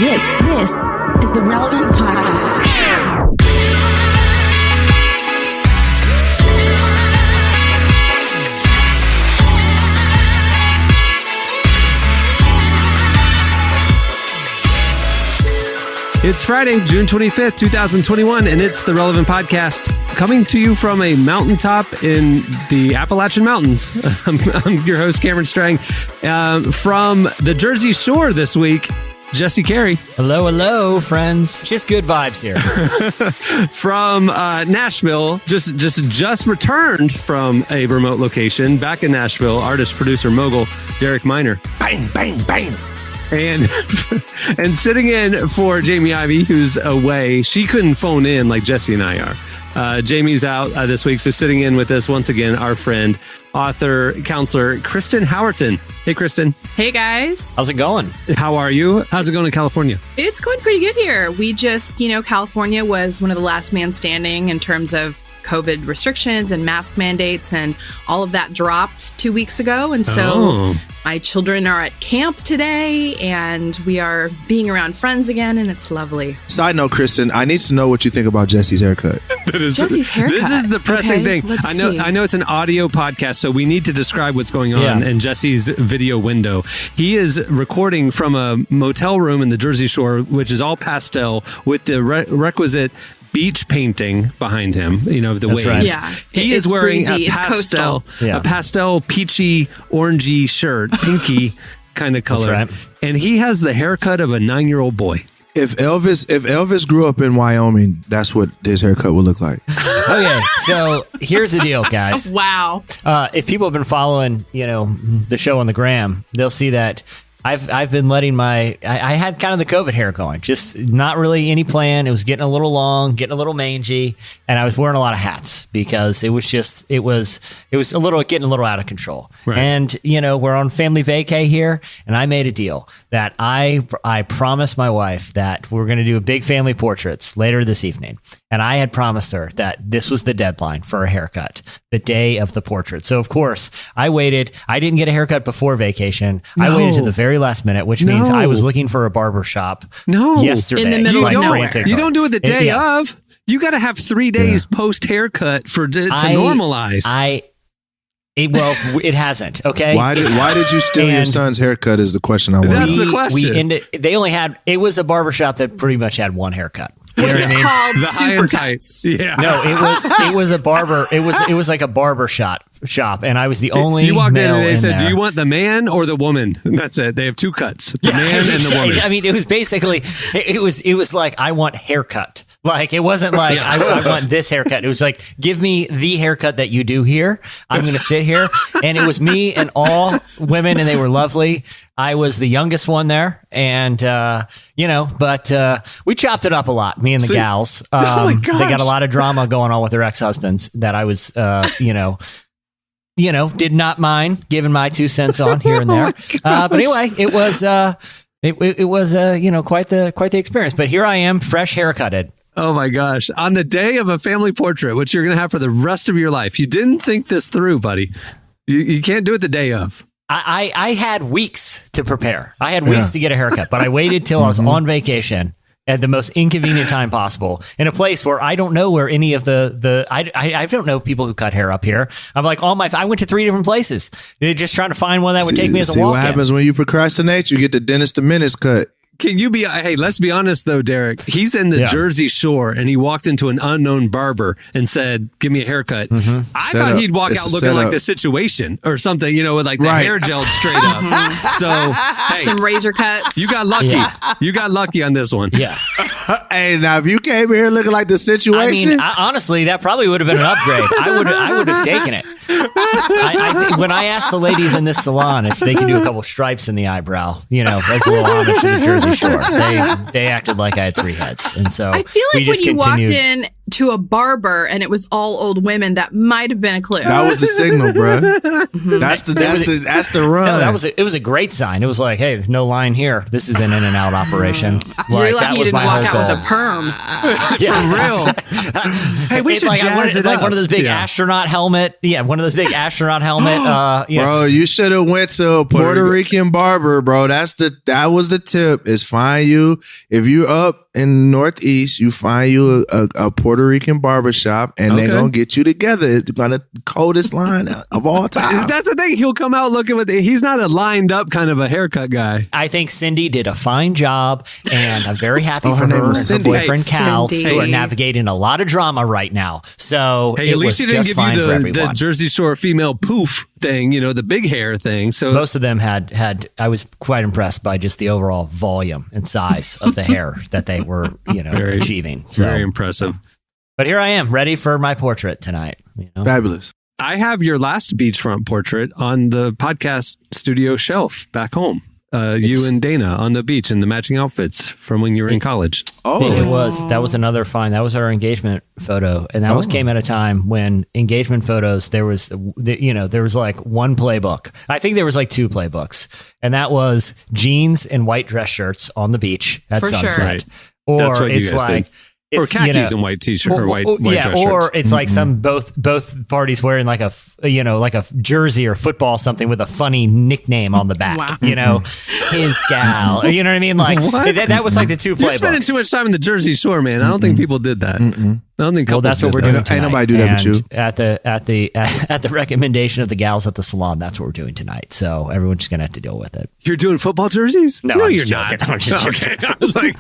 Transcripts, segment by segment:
This is the Relevant Podcast. It's Friday, June 25th, 2021, and it's the Relevant Podcast, coming to you from a mountaintop in the Appalachian Mountains. I'm your host, Cameron Strang. From the Jersey Shore this week, Jesse Carey. Hello, friends. Just good vibes here. From Nashville, just returned from a remote location, back in Nashville, artist, producer, mogul, Derek Miner. Bang, bang, bang. And sitting in for Jamie Ivey, who's away. She couldn't phone in like Jesse and I are. Jamie's out this week, so sitting in with us once again, our friend, author, counselor, Kristen Howerton. Hey, Kristen. Hey, guys. How's it going? How are you? How's it going in California? It's going pretty good here. We just, California was one of the last man standing in terms of COVID restrictions and mask mandates, and all of that dropped 2 weeks ago. And so my children are at camp today, and we are being around friends again, and it's lovely. Side note, Kristen, I need to know what you think about Jesse's haircut. Jesse's haircut. This is the pressing thing. Let's I know it's an audio podcast, so we need to describe what's going on in Jesse's video window. He is recording from a motel room in the Jersey Shore, which is all pastel with the requisite beach painting behind him, of the waves. Right. Yeah. He is wearing a pastel peachy orangey shirt, pinky kind of color. That's right. And he has the haircut of a 9-year-old boy. If Elvis grew up in Wyoming, that's what his haircut would look like. Okay, so here's the deal, guys. Wow. If people have been following, the show on the gram, they'll see that I've been letting I had kind of the COVID hair going, just not really any plan. It was getting a little long, getting a little mangy, and I was wearing a lot of hats because it was getting a little out of control. Right. And we're on family vacay here, and I made a deal that I promised my wife that we're going to do a big family portraits later this evening, and I had promised her that this was the deadline for a haircut, the day of the portrait. So of course I waited. I didn't get a haircut before vacation. No. I waited to the very last minute, which means I was looking for a barber shop yesterday. In the middle of nowhere. You don't do it the day of. You got to have 3 days post haircut to normalize. It hasn't. Okay. Why did you steal your son's haircut? Is the question I want. That's the question. It was a barber shop that pretty much had one haircut. Was it called The high and tight. Supercuts? Yeah. No, it was a barber. It was like a barber shop, and I was the only. You walked in male and they said, there. "Do you want the man or the woman?" And that's it. They have two cuts: the man and the woman. I mean, it was basically it was like I want haircut. Like it wasn't like I want this haircut. It was like, give me the haircut that you do here. I'm going to sit here, and it was me and all women, and they were lovely. I was the youngest one there, and but we chopped it up a lot. Me and the gals. Oh my gosh. They got a lot of drama going on with their ex-husbands that I was, did not mind giving my 2 cents on here and there. But anyway, it was quite the experience. But here I am, fresh haircutted. Oh my gosh. On the day of a family portrait, which you're going to have for the rest of your life. You didn't think this through, buddy. You can't do it the day of. I had weeks to prepare. I had weeks to get a haircut, but I waited till I was on vacation at the most inconvenient time possible in a place where I don't know where any of I don't know people who cut hair up here. I'm like, I went to 3 different places. They're just trying to find one that would take me as a walk-in. What happens when you procrastinate? You get the dentist a minutes cut. Can you hey, let's be honest though, Derek. He's in the Jersey Shore and he walked into an unknown barber and said, "Give me a haircut." I thought he'd walk out looking like The Situation or something, with like the hair gelled straight up. So, hey, some razor cuts. you got lucky. Yeah. You got lucky on this one. Yeah. Hey, now if you came here looking like The Situation, I mean, honestly, that probably would have been an upgrade. I would have taken it. When I asked the ladies in this salon if they could do a couple stripes in the eyebrow, as a little homage to the Jersey Shore, they acted like I had 3 heads, and so I feel like when you walked in to a barber and it was all old women, that might have been a clue. That was the signal, bro. That's the run. No, it was a great sign. It was like, hey, there's no line here. This is an in and out operation. You're Like, lucky you didn't walk out with a perm. Hey, we should jazz it like up. one of those big astronaut helmet. Yeah, one of those big astronaut helmet. Bro, you should have went to a Puerto Rican barber, bro. That was the tip. Is find you, if you up in Northeast, you find you a Puerto Rican barber shop, and they're gonna get you together. It's gonna coldest line of all time. That's the thing. He'll come out looking with. He's not a lined up kind of a haircut guy. I think Cindy did a fine job, and I'm very happy for her name her and was her Cindy. boyfriend Cal, Cindy. who are navigating a lot of drama right now. So Hey, it at least was he didn't just give fine for you the everyone. Jersey Shore female poof thing, the big hair thing. So Most of them had. I was quite impressed by just the overall volume and size of the hair that they were, achieving. So, very impressive. but here I am, ready for my portrait tonight. Fabulous. I have your last beachfront portrait on the podcast studio shelf back home. You and Dana on the beach in the matching outfits from when you were in college. That was another fine. That was our engagement photo, and that came at a time when engagement photos there was like one playbook. I think there was like two playbooks, and that was jeans and white dress shirts on the beach at For sunset, sure. Right. or That's what you it's guys like. did. Or khakis and white t-shirt or white dress shirts. Or it's like both parties wearing like a jersey or football something with a funny nickname on the back. Wow. His gal. You know what I mean? Like that was like the two You're playbooks. spending too much time in the Jersey Shore, man. I don't think people did that. I don't think Well, couples that's what did we're that. doing tonight. Ain't nobody do that but you. At the recommendation of the gals at the salon, that's what we're doing tonight. So everyone's just gonna have to deal with it. You're doing football jerseys? No, I'm you're just not. joking. I'm just Okay. I was like,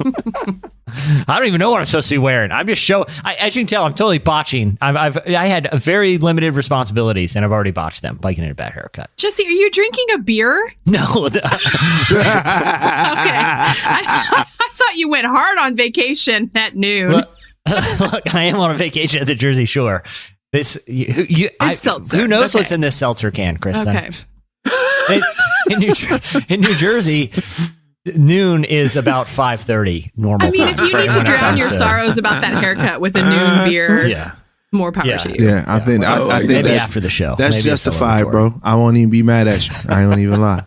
I don't even know what I'm supposed to be wearing. I'm just as you can tell, I'm totally botching. I had very limited responsibilities, and I've already botched them by getting a bad haircut. Jesse, are you drinking a beer? No, Okay. I thought you went hard on vacation at noon. Look, I am on a vacation at the Jersey Shore. It's seltzer. Who knows Okay. what's in this seltzer can, Kristen? Okay. In New Jersey, noon is about 5:30 normal I mean, time. if you for need to when it drown comes your to- sorrows about that haircut with a noon beer, more power to you. Yeah, I think maybe that's after the show. That's Maybe a justified, celebratory. bro. I won't even be mad at you. I ain't gonna even lie.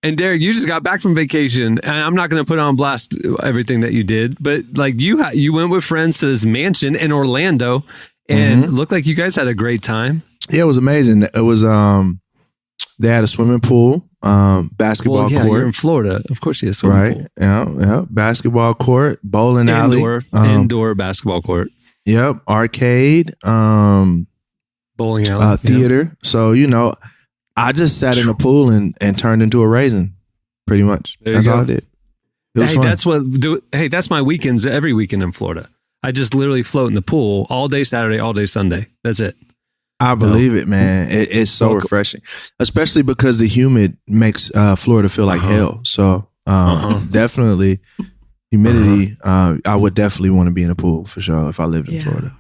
and Derek, you just got back from vacation, and I'm not going to put on blast everything that you did, but like you went with friends to this mansion in Orlando, and it looked like you guys had a great time. Yeah, it was amazing. It was they had a swimming pool, basketball Well, yeah, court. you're in Florida, of course. You have a swimming Right. pool. Yeah. Basketball court, bowling alley. Indoor basketball court, Yep. Arcade, bowling alley, theater. So, I just sat in the pool and turned into a raisin, pretty much. There you That's go. all I did. It was fun. That's my weekends every weekend in Florida. I just literally float in the pool all day Saturday, all day Sunday. That's it. I believe it, man. It's so refreshing, especially because the humid makes Florida feel like hell. So definitely humidity. I would definitely want to be in a pool for sure if I lived in Florida.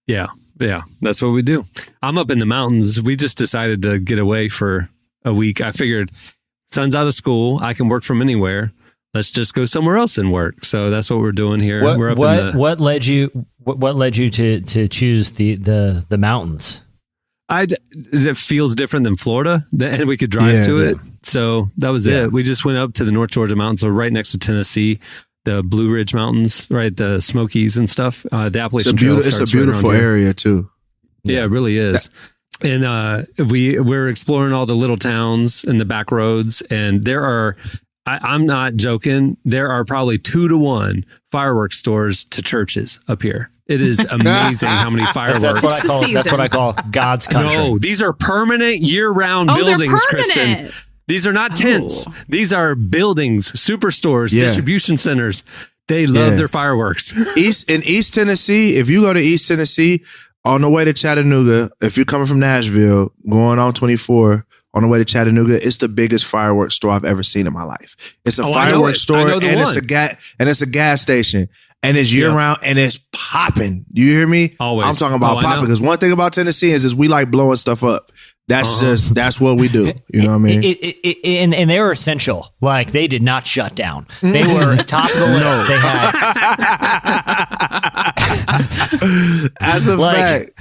Yeah, that's what we do. I'm up in the mountains. We just decided to get away for a week. I figured son's out of school. I can work from anywhere. Let's just go somewhere else and work. So that's what we're doing here. We're up in the, what led you to choose the mountains? it feels different than Florida, and we could drive to it. So that was it. We just went up to the North Georgia mountains, so right next to Tennessee, the Blue Ridge Mountains, right, the Smokies and stuff. The Appalachian Trail. It's a beautiful area too. Yeah, it really is. And we're exploring all the little towns and the back roads, and there are. I'm not joking. There are probably 2 to 1 fireworks stores to churches up here. It is amazing how many fireworks. That's what I call God's country. No, these are permanent year-round they're buildings, permanent. Kristen. These are not tents. These are buildings, superstores, distribution centers. They love their fireworks. In East Tennessee, if you go to East Tennessee on the way to Chattanooga, if you're coming from Nashville, going on 24 on the way to Chattanooga, it's the biggest fireworks store I've ever seen in my life. It's a fireworks store, and it's a gas station, and it's year round, and it's popping. Do you hear me? Always. I'm talking about popping, because one thing about Tennesseans is we like blowing stuff up. That's what we do. You know what I mean? And they were essential. Like, they did not shut down. They were top of the list. They had As a fact.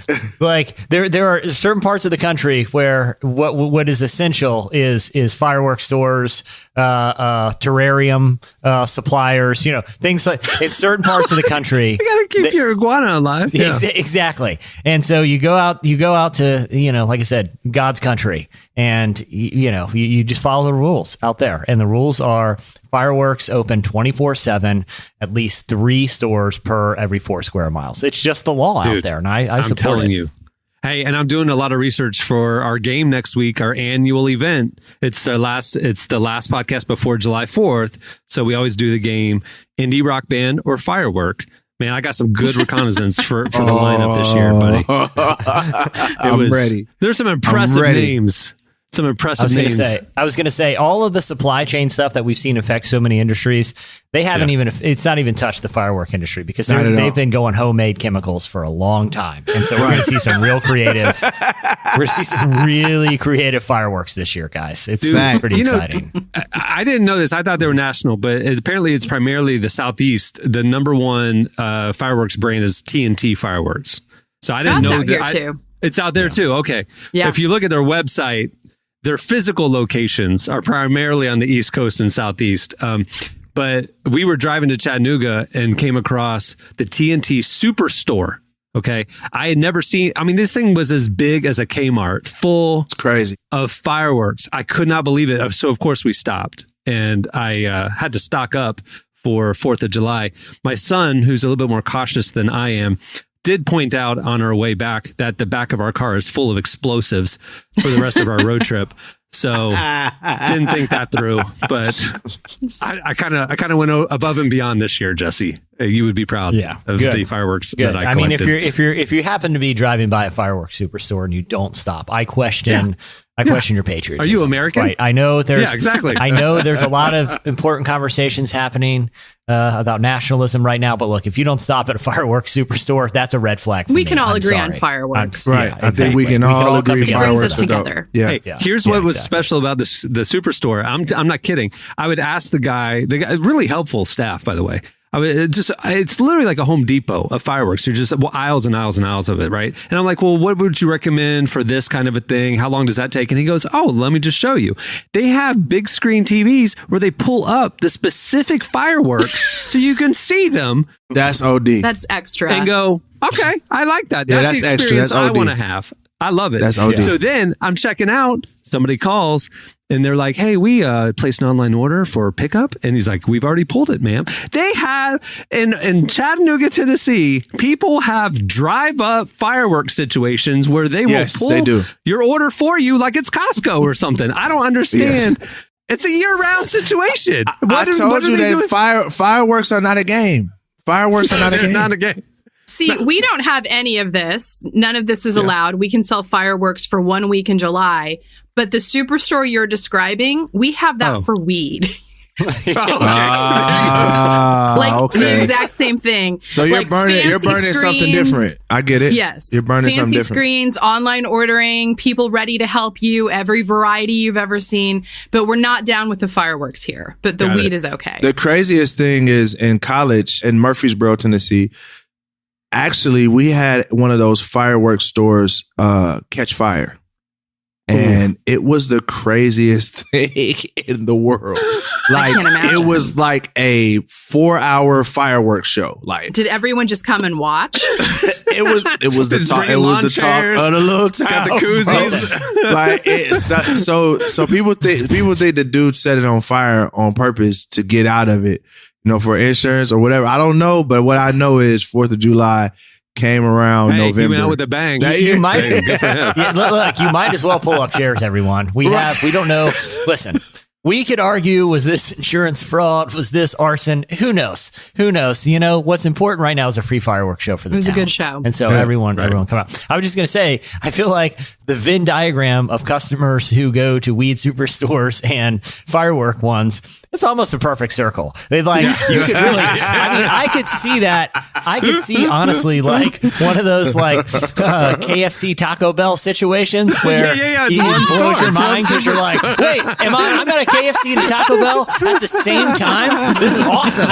Like there are certain parts of the country where what is essential is fireworks stores, terrarium suppliers, things like in certain parts of the country. You got to keep your iguana alive. Yeah. Exactly. And so you go out to, like I said, God's country, and you just follow the rules out there. And the rules are fireworks open 24/7, at least 3 stores per every 4 square miles. It's just the law out there. And I support telling it. you. Hey, and I'm doing a lot of research for our game next week, our annual event. It's the last podcast before July 4th. So we always do the game indie rock band or firework. Man, I got some good reconnaissance for the lineup this year, buddy. I'm ready. There's some impressive names. Some impressive names. I was going to say all of the supply chain stuff that we've seen affect so many industries. They haven't it's not even touched the firework industry because they've been going homemade chemicals for a long time. And so we're going to see some really creative fireworks this year, guys. It's pretty exciting. I didn't know this. I thought they were national, but apparently it's primarily the Southeast. The number one fireworks brand is TNT Fireworks. So I didn't know that. Out here too. It's out there too. Okay. Yeah. If you look at their website, their physical locations are primarily on the East Coast and Southeast. But we were driving to Chattanooga and came across the TNT Superstore. Okay. I had never seen, this thing was as big as a Kmart, full It's crazy. of fireworks. I could not believe it. So, of course, we stopped and I had to stock up for 4th of July. My son, who's a little bit more cautious than I am, did point out on our way back that the back of our car is full of explosives for the rest of our road trip. So didn't think that through, but I kind of went above and beyond this year, Jesse. You would be proud of the fireworks that I collected. If you happen to be driving by a fireworks superstore and you don't stop, I question your patriotism. Are you American? Right. I know there's exactly. I know there's a lot of important conversations happening about nationalism right now. But look, if you don't stop at a fireworks superstore, that's a red flag. We can all agree on fireworks. Right. I think we can all agree It brings us together. Yeah. Here's what was special about the superstore. I'm not kidding. I would ask the guy, really helpful staff, by the way. It's literally like a Home Depot of fireworks. You're just aisles and aisles and aisles of it, right? And I'm like, well, what would you recommend for this kind of a thing? How long does that take? And he goes, oh, let me just show you. They have big screen TVs where they pull up the specific fireworks so you can see them. That's OD. That's extra. And go, okay, I like that. Yeah, that's the experience I want to have. I love it. That's OD. So then I'm checking out. Somebody calls and they're like, hey, we placed an online order for pickup. And he's like, we've already pulled it, ma'am. They have in Chattanooga, Tennessee, people have drive up fireworks situations where they will pull your order for you like it's Costco or something. I don't understand. Yes. It's a year-round situation. I told you that fireworks are not a game. Fireworks are not a game. Not a game. See, we don't have any of this. None of this is allowed. We can sell fireworks for 1 week in July. But the superstore you're describing, we have that for weed. The exact same thing. So you're burning something different. I get it. Yes. You're burning something different. Fancy screens, online ordering, people ready to help you, every variety you've ever seen. But we're not down with the fireworks here. But the weed is okay. The craziest thing is in college in Murfreesboro, Tennessee, actually, we had one of those fireworks stores catch fire. And it was the craziest thing in the world. Like, it was like a 4-hour fireworks show. Like, did everyone just come and watch? It was the talk. It was the talk of the little town. Got the koozies. Like, so people think the dude set it on fire on purpose to get out of it, for insurance or whatever. I don't know, but what I know is 4th of July came around November. He went out with a bang. You might look. You might as well pull up chairs, everyone. We don't know. Listen, we could argue: was this insurance fraud? Was this arson? Who knows? What's important right now is a free fireworks show for the town. It was a good show, and so everyone come out. I was just going to say, I feel like the Venn diagram of customers who go to weed superstores and firework ones, it's almost a perfect circle. They like, you could really, I mean, I could see that. I could see, honestly, like one of those like KFC Taco Bell situations where It's it one blows store. your It's one mind because you're like, superstore. wait, I'm at a KFC and a Taco Bell at the same time? This is awesome.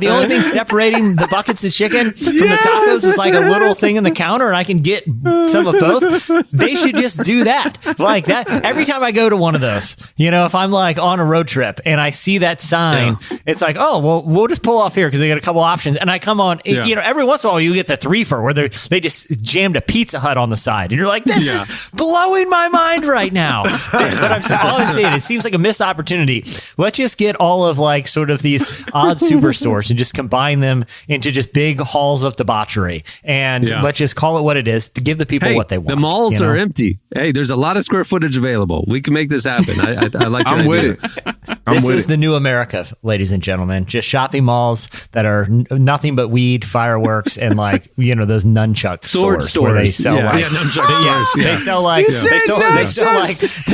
The only thing separating the buckets of chicken from the tacos is like a little thing in the counter, and I can get some of both. They should just do that. Like that. Every time I go to one of those, you know, if I'm like on a road trip and I see that sign, it's like, oh, well, we'll just pull off here because they got a couple options. And I come on, you know, every once in a while you get the threefer where they just jammed a Pizza Hut on the side. And you're like, this is blowing my mind right now. But all I'm saying, it seems like a missed opportunity. Let's just get all of like sort of these odd superstores and just combine them into just big halls of debauchery. And let's just call it what it is to give the people what they want. The malls you know? are empty. Hey, there's a lot of square footage available. We can make this happen. I like that I'm with idea. it. This is the new America, ladies and gentlemen. Just shopping malls that are nothing but weed, fireworks, and like, you know, those nunchuck stores where they sell like nunchuck stores. they sell like they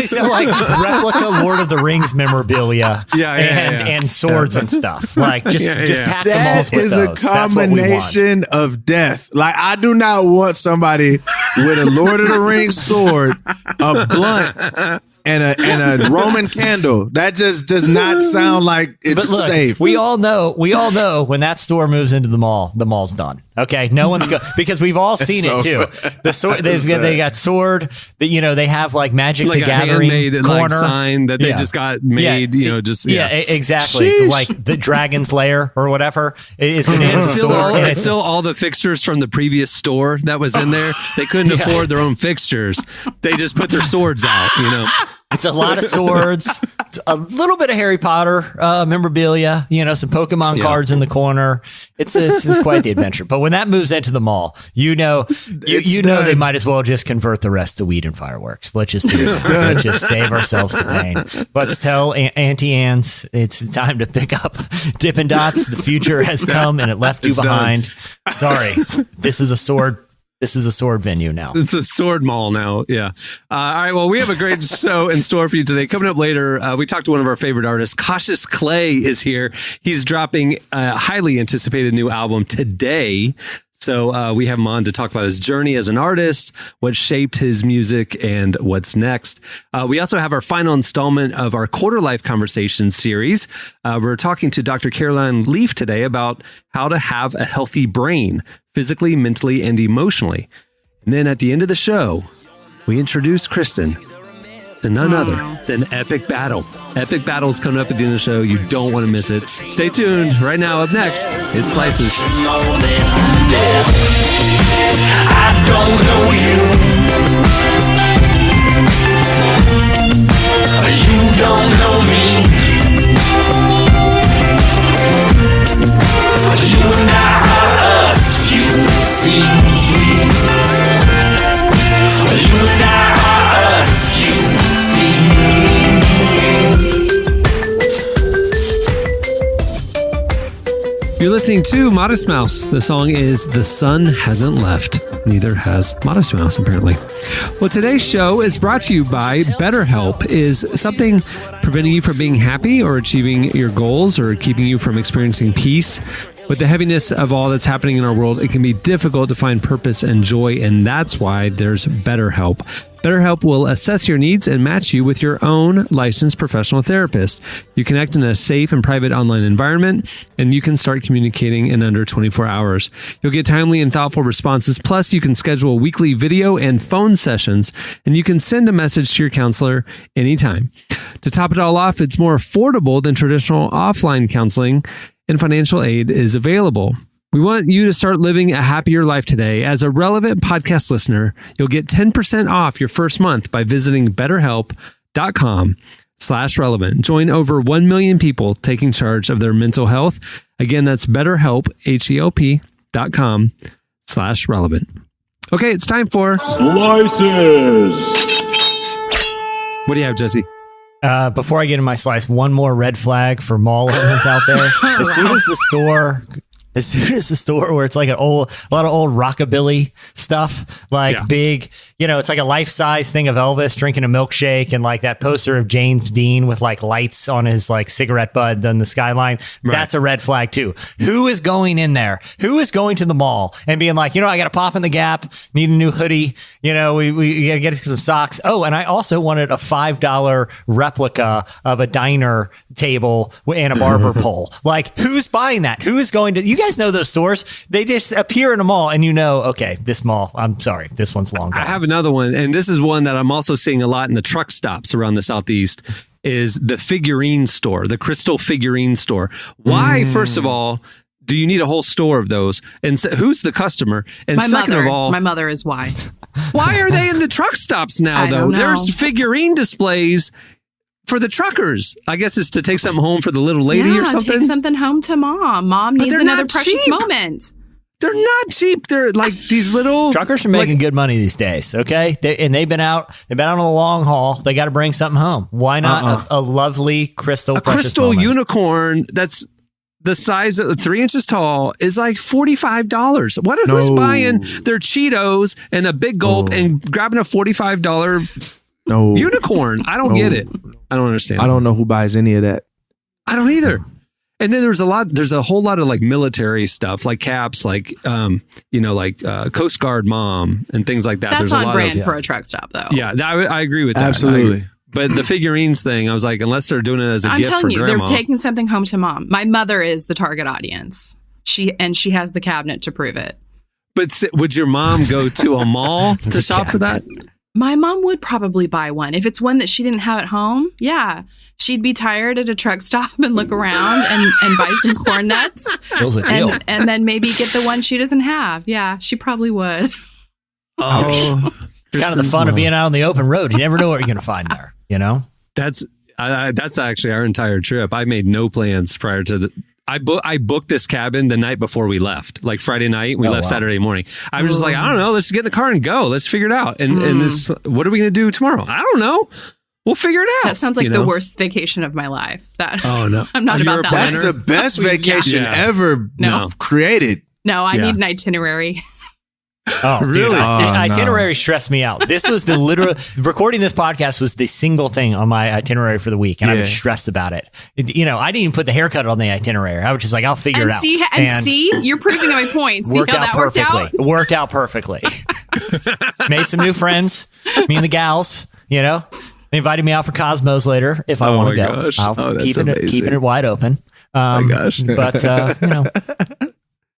sell like replica Lord of the Rings memorabilia and swords and stuff. Like just pack the malls That with is those. a combination of death. Like, I do not want somebody with a Lord of the Rings sword, a blunt, and a Roman candle. That just does not sound like it's But look, safe. we all know when that store moves into the mall's done. Okay, no one's go because we've all seen it too. The sword they got sword that, you know, they have like Magic Like the a Gathering handmade corner like sign that they just got made. You know, exactly. Sheesh. Like the Dragon's Lair or whatever is the name of the store. And It's still all the fixtures from the previous store that was in there. They couldn't afford their own fixtures. They just put their swords out, you know. It's a lot of swords, it's a little bit of Harry Potter memorabilia, you know, some Pokemon cards in the corner. It's quite the adventure. But when that moves into the mall, you know they might as well just convert the rest to weed and fireworks. Let's just do it. Let's just save ourselves the pain. Let's tell Auntie Anne's it's time to pick up Dippin' Dots. The future has come and it left you behind. Sorry, this is a sword. This is a sword venue now. It's a sword mall now. Yeah. All right. Well, we have a great show in store for you today. Coming up later, we talked to one of our favorite artists. Cautious Clay is here. He's dropping a highly anticipated new album today. So we have him on to talk about his journey as an artist, what shaped his music, and what's next. We also have our final installment of our Quarterlife Conversation series. We're talking to Dr. Caroline Leaf today about how to have a healthy brain, physically, mentally, and emotionally. And then at the end of the show, we introduce Kristen to none other than Epic Battle. Epic Battle is coming up at the end of the show. You don't want to miss it. Stay tuned. Right now, up next, it's Slices. I don't know you. You don't know me. You and I are us, you see. You and I are us, you see. You're listening to Modest Mouse. The song is The Sun Hasn't Left. Neither has Modest Mouse, apparently. Well, today's show is brought to you by BetterHelp. Is something preventing you from being happy or achieving your goals or keeping you from experiencing peace? With the heaviness of all that's happening in our world, it can be difficult to find purpose and joy, and that's why there's BetterHelp. BetterHelp will assess your needs and match you with your own licensed professional therapist. You connect in a safe and private online environment, and you can start communicating in under 24 hours. You'll get timely and thoughtful responses. Plus, you can schedule weekly video and phone sessions, and you can send a message to your counselor anytime. To top it all off, it's more affordable than traditional offline counseling, and financial aid is available. We want you to start living a happier life today. As a Relevant podcast listener, you'll get 10% off your first month by visiting betterhelp.com/relevant. Join over 1 million people taking charge of their mental health. Again, that's betterhelp, HELP.com/relevant. Okay, it's time for Slices. What do you have, Jesse? Before I get in my slice, one more red flag for mall owners out there. As soon as the store As soon as the store where it's like a lot of old rockabilly stuff, like big, it's like a life-size thing of Elvis drinking a milkshake and like that poster of James Dean with like lights on his like cigarette butt on the skyline. Right. That's a red flag too. Who is going in there? Who is going to the mall and being like, I got to pop in the Gap, need a new hoodie. We got to get some socks. Oh, and I also wanted a $5 replica of a diner table and a barber pole. Like, who's buying that? Who is going to? You guys know those stores. They just appear in a mall and okay, this mall, I'm sorry, this one's long gone. I have another one, and this is one that I'm also seeing a lot in the truck stops around the Southeast, is the figurine store, the crystal figurine store. Why, first of all, do you need a whole store of those? And who's the customer? And my mother is why. Why are they in the truck stops now, though? There's figurine displays for the truckers. I guess it's to take something home for the little lady or something. Take something home to mom. Mom needs another precious moment. They're not cheap. They're like these little truckers are making good money these days. Okay, they've been out on a long haul. They got to bring something home. Why not a lovely crystal unicorn that's the size of 3 inches tall is like $45. Who's buying their Cheetos and a big gulp and grabbing a $45 unicorn? I don't get it. I don't understand. I don't know who buys any of that. I don't either. And then there's a whole lot of like military stuff, like caps, like, Coast Guard mom and things like that. That's there's on brand for a truck stop, though. Yeah, I agree with that. Absolutely. But the figurines thing, I was like, unless they're doing it as a gift for grandma. I'm telling you, they're taking something home to mom. My mother is the target audience. She has the cabinet to prove it. But would your mom go to a mall to shop for that? My mom would probably buy one. If it's one that she didn't have at home, yeah. She'd be tired at a truck stop and look around and buy some corn nuts. Feels a deal. And then maybe get the one she doesn't have. Yeah, she probably would. Oh, it's kind of the fun of being out on the open road. You never know what you're going to find there, That's actually our entire trip. I made no plans prior to I booked this cabin the night before we left, like Friday night. We left Saturday morning. I was just like, I don't know. Let's just get in the car and go. Let's figure it out. And this, what are we going to do tomorrow? I don't know. We'll figure it out. That sounds like the worst vacation of my life. Oh, no. I'm not about that. That's the best vacation ever created. No, I need an itinerary. Oh, really? Itinerary stressed me out. This was the literal recording this podcast was the single thing on my itinerary for the week, and I was stressed about it. I didn't even put the haircut on the itinerary. I was just like, I'll figure it out. See, you're proving my point. See how that worked out? Worked out perfectly. Made some new friends. Me and the gals. They invited me out for Cosmos later if I want to go. Gosh. I'll keeping it wide open. Oh my gosh! But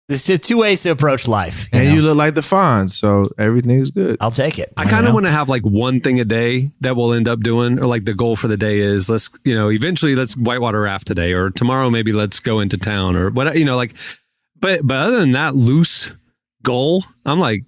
there's just two ways to approach life. You look like the Fonz, so everything's good. I'll take it. I kind of want to have like one thing a day that we'll end up doing, or like the goal for the day is eventually let's whitewater raft today, or tomorrow maybe let's go into town, or what But other than that loose goal, I'm like,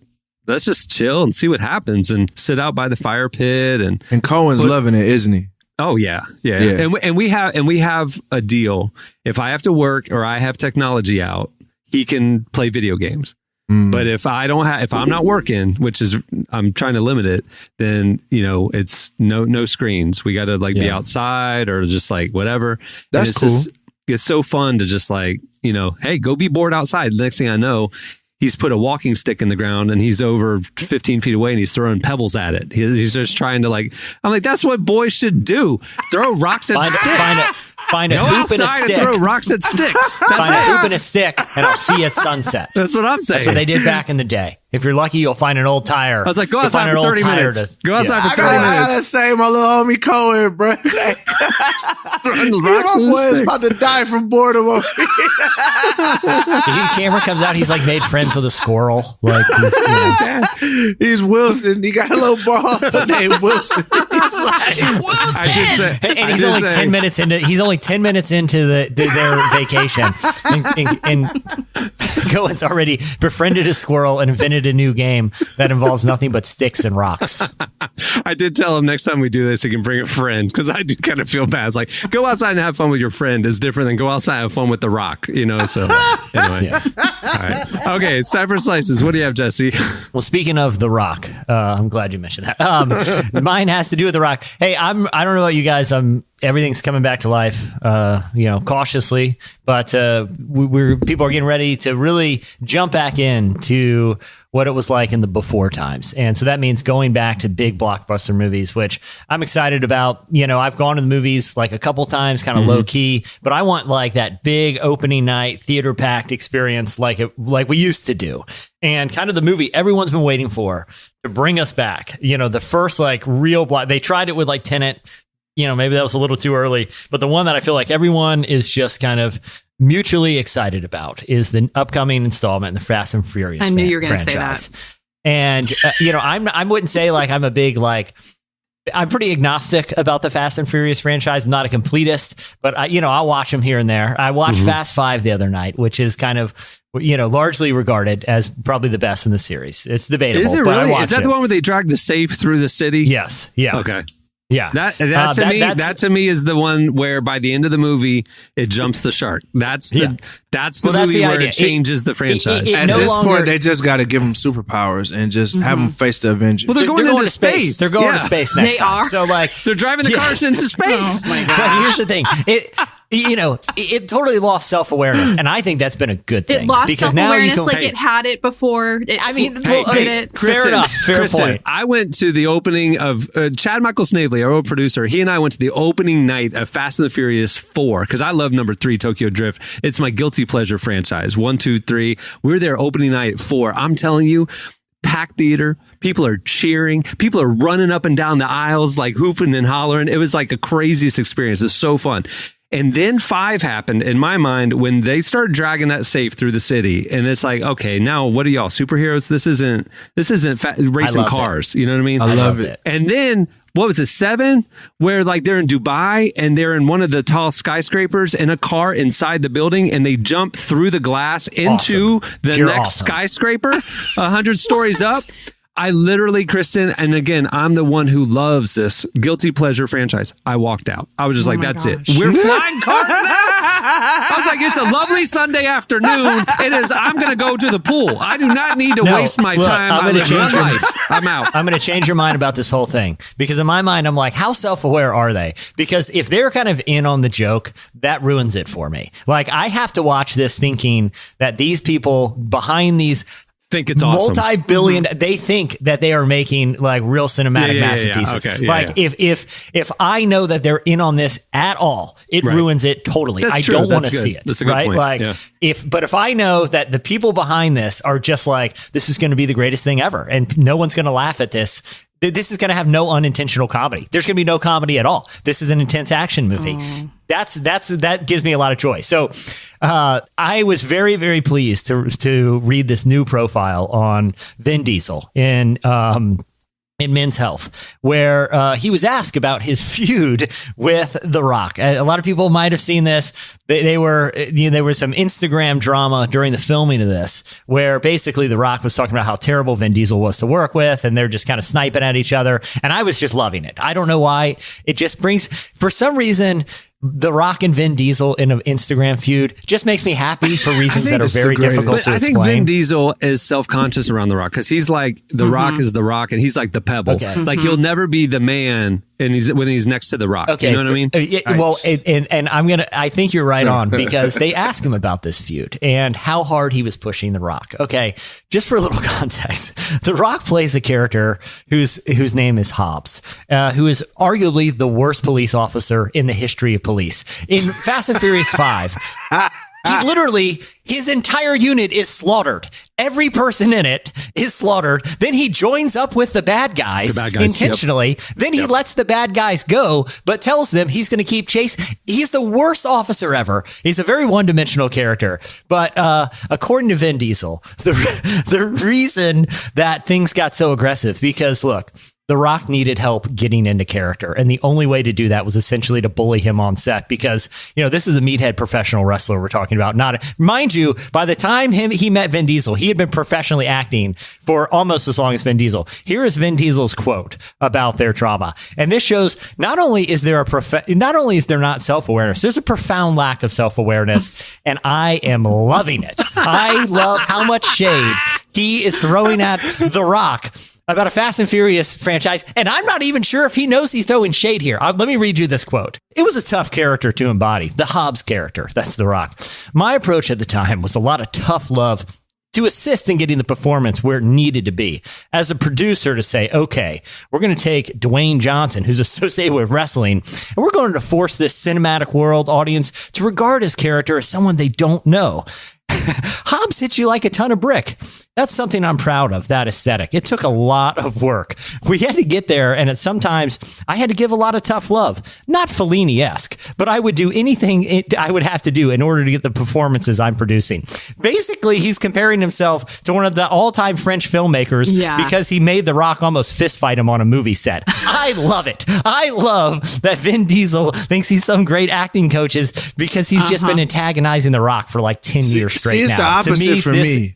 let's just chill and see what happens and sit out by the fire pit and Cohen's loving it, isn't he? Oh yeah. And we have a deal. If I have to work or I have technology out, he can play video games. But if I'm not working, which is I'm trying to limit it, then it's no screens. We got to be outside or just like whatever. That's cool. It's so fun to just hey, go be bored outside. The next thing I know, he's put a walking stick in the ground and he's over 15 feet away and he's throwing pebbles at it. He's just trying to I'm like, that's what boys should do. Throw rocks at sticks. Find a Go hoop and a outside stick. And throw rocks at sticks. Find a hoop and a stick and I'll see you at sunset. That's what I'm saying. That's what they did back in the day. If you're lucky, you'll find an old tire. I was like, go outside for 30 minutes. Go outside for 30 minutes. I gotta say, my little homie Cohen, bro. Throwing rocks my boy is about to die from boredom over here. The camera comes out, he's made friends with a squirrel. He's Wilson. He got a little ball named Wilson. He's like, Wilson. I did say, and he's only 10 minutes into. He's only 10 minutes into their vacation, and Cohen's already befriended a squirrel and invented a new game that involves nothing but sticks and rocks. I did tell him next time we do this, he can bring a friend because I do kind of feel bad. It's like go outside and have fun with your friend is different than go outside and have fun with the rock. So anyway, right. Okay, it's time for slices. What do you have, Jesse? Well, speaking of The Rock, I'm glad you mentioned that. Mine has to do with The Rock. Hey, I don't know about you guys. Everything's coming back to life, cautiously, but people are getting ready to really jump back into what it was like in the before times. And so that means going back to big blockbuster movies, which I'm excited about. I've gone to the movies like a couple times, kind of low key, but I want like that big opening night theater packed experience like we used to do. And kind of the movie everyone's been waiting for to bring us back. The first like real they tried it with like Tenet. Maybe that was a little too early, but the one that I feel like everyone is just kind of mutually excited about is the upcoming installment in the Fast and Furious. I knew you were going to say that. And I wouldn't say like I'm a big I'm pretty agnostic about the Fast and Furious franchise. I'm not a completist, but I'll watch them here and there. I watched Fast 5 the other night, which is kind of largely regarded as probably the best in the series. It's debatable. Is it really? Is that the one where they drag the safe through the city? Yes. Yeah. Okay. Yeah, that to me is the one where by the end of the movie it jumps the shark. That's the movie where it changes the franchise. At this point, they just got to give them superpillars and just have them face the Avengers. Well, they're going into space. They're going to space next time. Are. So they're driving the cars into space. Oh my God. But here's the thing. It totally lost self-awareness, and I think that's been a good thing. It lost self-awareness it had it before. Did it. Kristen, fair enough. Fair point. I went to the opening of Chad Michael Snavely, our old producer. He and I went to the opening night of Fast and the Furious 4 because I love number 3, Tokyo Drift. It's my guilty pleasure franchise. 1, 2, 3. We were there opening night 4. I'm telling you, packed theater. People are cheering. People are running up and down the aisles, like hooping and hollering. It was like a craziest experience. It was so fun. And then 5 happened in my mind when they started dragging that safe through the city. And it's like, okay, now what are y'all, superheroes? This isn't racing cars. You know what I mean? I love it. And then what was it, 7? Where like they're in Dubai and they're in one of the tall skyscrapers in a car inside the building and they jump through the glass into the next skyscraper 100 stories up. I literally, Kristen, and again, I'm the one who loves this guilty pleasure franchise. I walked out. I was just like, that's it. We're flying cars now? I was like, it's a lovely Sunday afternoon. I'm going to go to the pool. I do not need to waste my time. I'm out. I'm going to change your mind about this whole thing because in my mind, I'm like, how self-aware are they? Because if they're kind of in on the joke, that ruins it for me. Like, I have to watch this thinking that these people behind these think it's awesome. Multi-billion. They think that they are making like real cinematic masterpieces. If I know that they're in on this at all, it ruins it totally. That's I true. don't want to That's see it. That's a good point. If I know that the people behind this are just like, this is going to be the greatest thing ever, and no one's going to laugh at this. This is going to have no unintentional comedy. There's going to be no comedy at all. This is an intense action movie. That gives me a lot of joy. So I was very, very pleased to read this new profile on Vin Diesel in Men's Health, where he was asked about his feud with The Rock. A lot of people might have seen this. There was some Instagram drama during the filming of this, where basically The Rock was talking about how terrible Vin Diesel was to work with, and they're just kind of sniping at each other. And I was just loving it. I don't know why. It just brings, for some reason, The Rock and Vin Diesel in an Instagram feud just makes me happy for reasons that are very difficult to explain. I think Vin Diesel is self-conscious around The Rock because he's like, The Rock is The Rock and he's like the pebble. Okay. Like he'll never be the man when he's next to The Rock. Okay. You know what I mean? Well, and I think you're right on because they asked him about this feud and how hard he was pushing The Rock. Okay. Just for a little context, The Rock plays a character whose name is Hobbs, who is arguably the worst police officer in the history of police. In Fast and Furious 5, his entire unit is slaughtered. Every person in it is slaughtered. Then he joins up with the bad guys intentionally. Yep. Then he lets the bad guys go, but tells them he's going to keep chasing. He's the worst officer ever. He's a very one-dimensional character. But according to Vin Diesel, the reason that things got so aggressive, because look, The Rock needed help getting into character. And the only way to do that was essentially to bully him on set because, this is a meathead professional wrestler we're talking about. Mind you, by the time he met Vin Diesel, he had been professionally acting for almost as long as Vin Diesel. Here is Vin Diesel's quote about their trauma. And this shows not only is there not self-awareness, there's a profound lack of self-awareness. And I am loving it. I love how much shade he is throwing at The Rock about a Fast and Furious franchise, and I'm not even sure if he knows he's throwing shade here. Let me read you this quote. It was a tough character to embody, the Hobbs character. That's The Rock. My approach at the time was a lot of tough love to assist in getting the performance where it needed to be. As a producer to say, okay, we're going to take Dwayne Johnson, who's associated with wrestling, and we're going to force this cinematic world audience to regard his character as someone they don't know. Hobbs hits you like a ton of brick. That's something I'm proud of, that aesthetic. It took a lot of work. We had to get there, and sometimes I had to give a lot of tough love. Not Fellini-esque, but I would do anything I would have to do in order to get the performances I'm producing. Basically, he's comparing himself to one of the all-time French filmmakers because he made The Rock almost fist fight him on a movie set. I love it. I love that Vin Diesel thinks he's some great acting coaches because he's just been antagonizing The Rock for like 10 years straight. It's now. the opposite for me.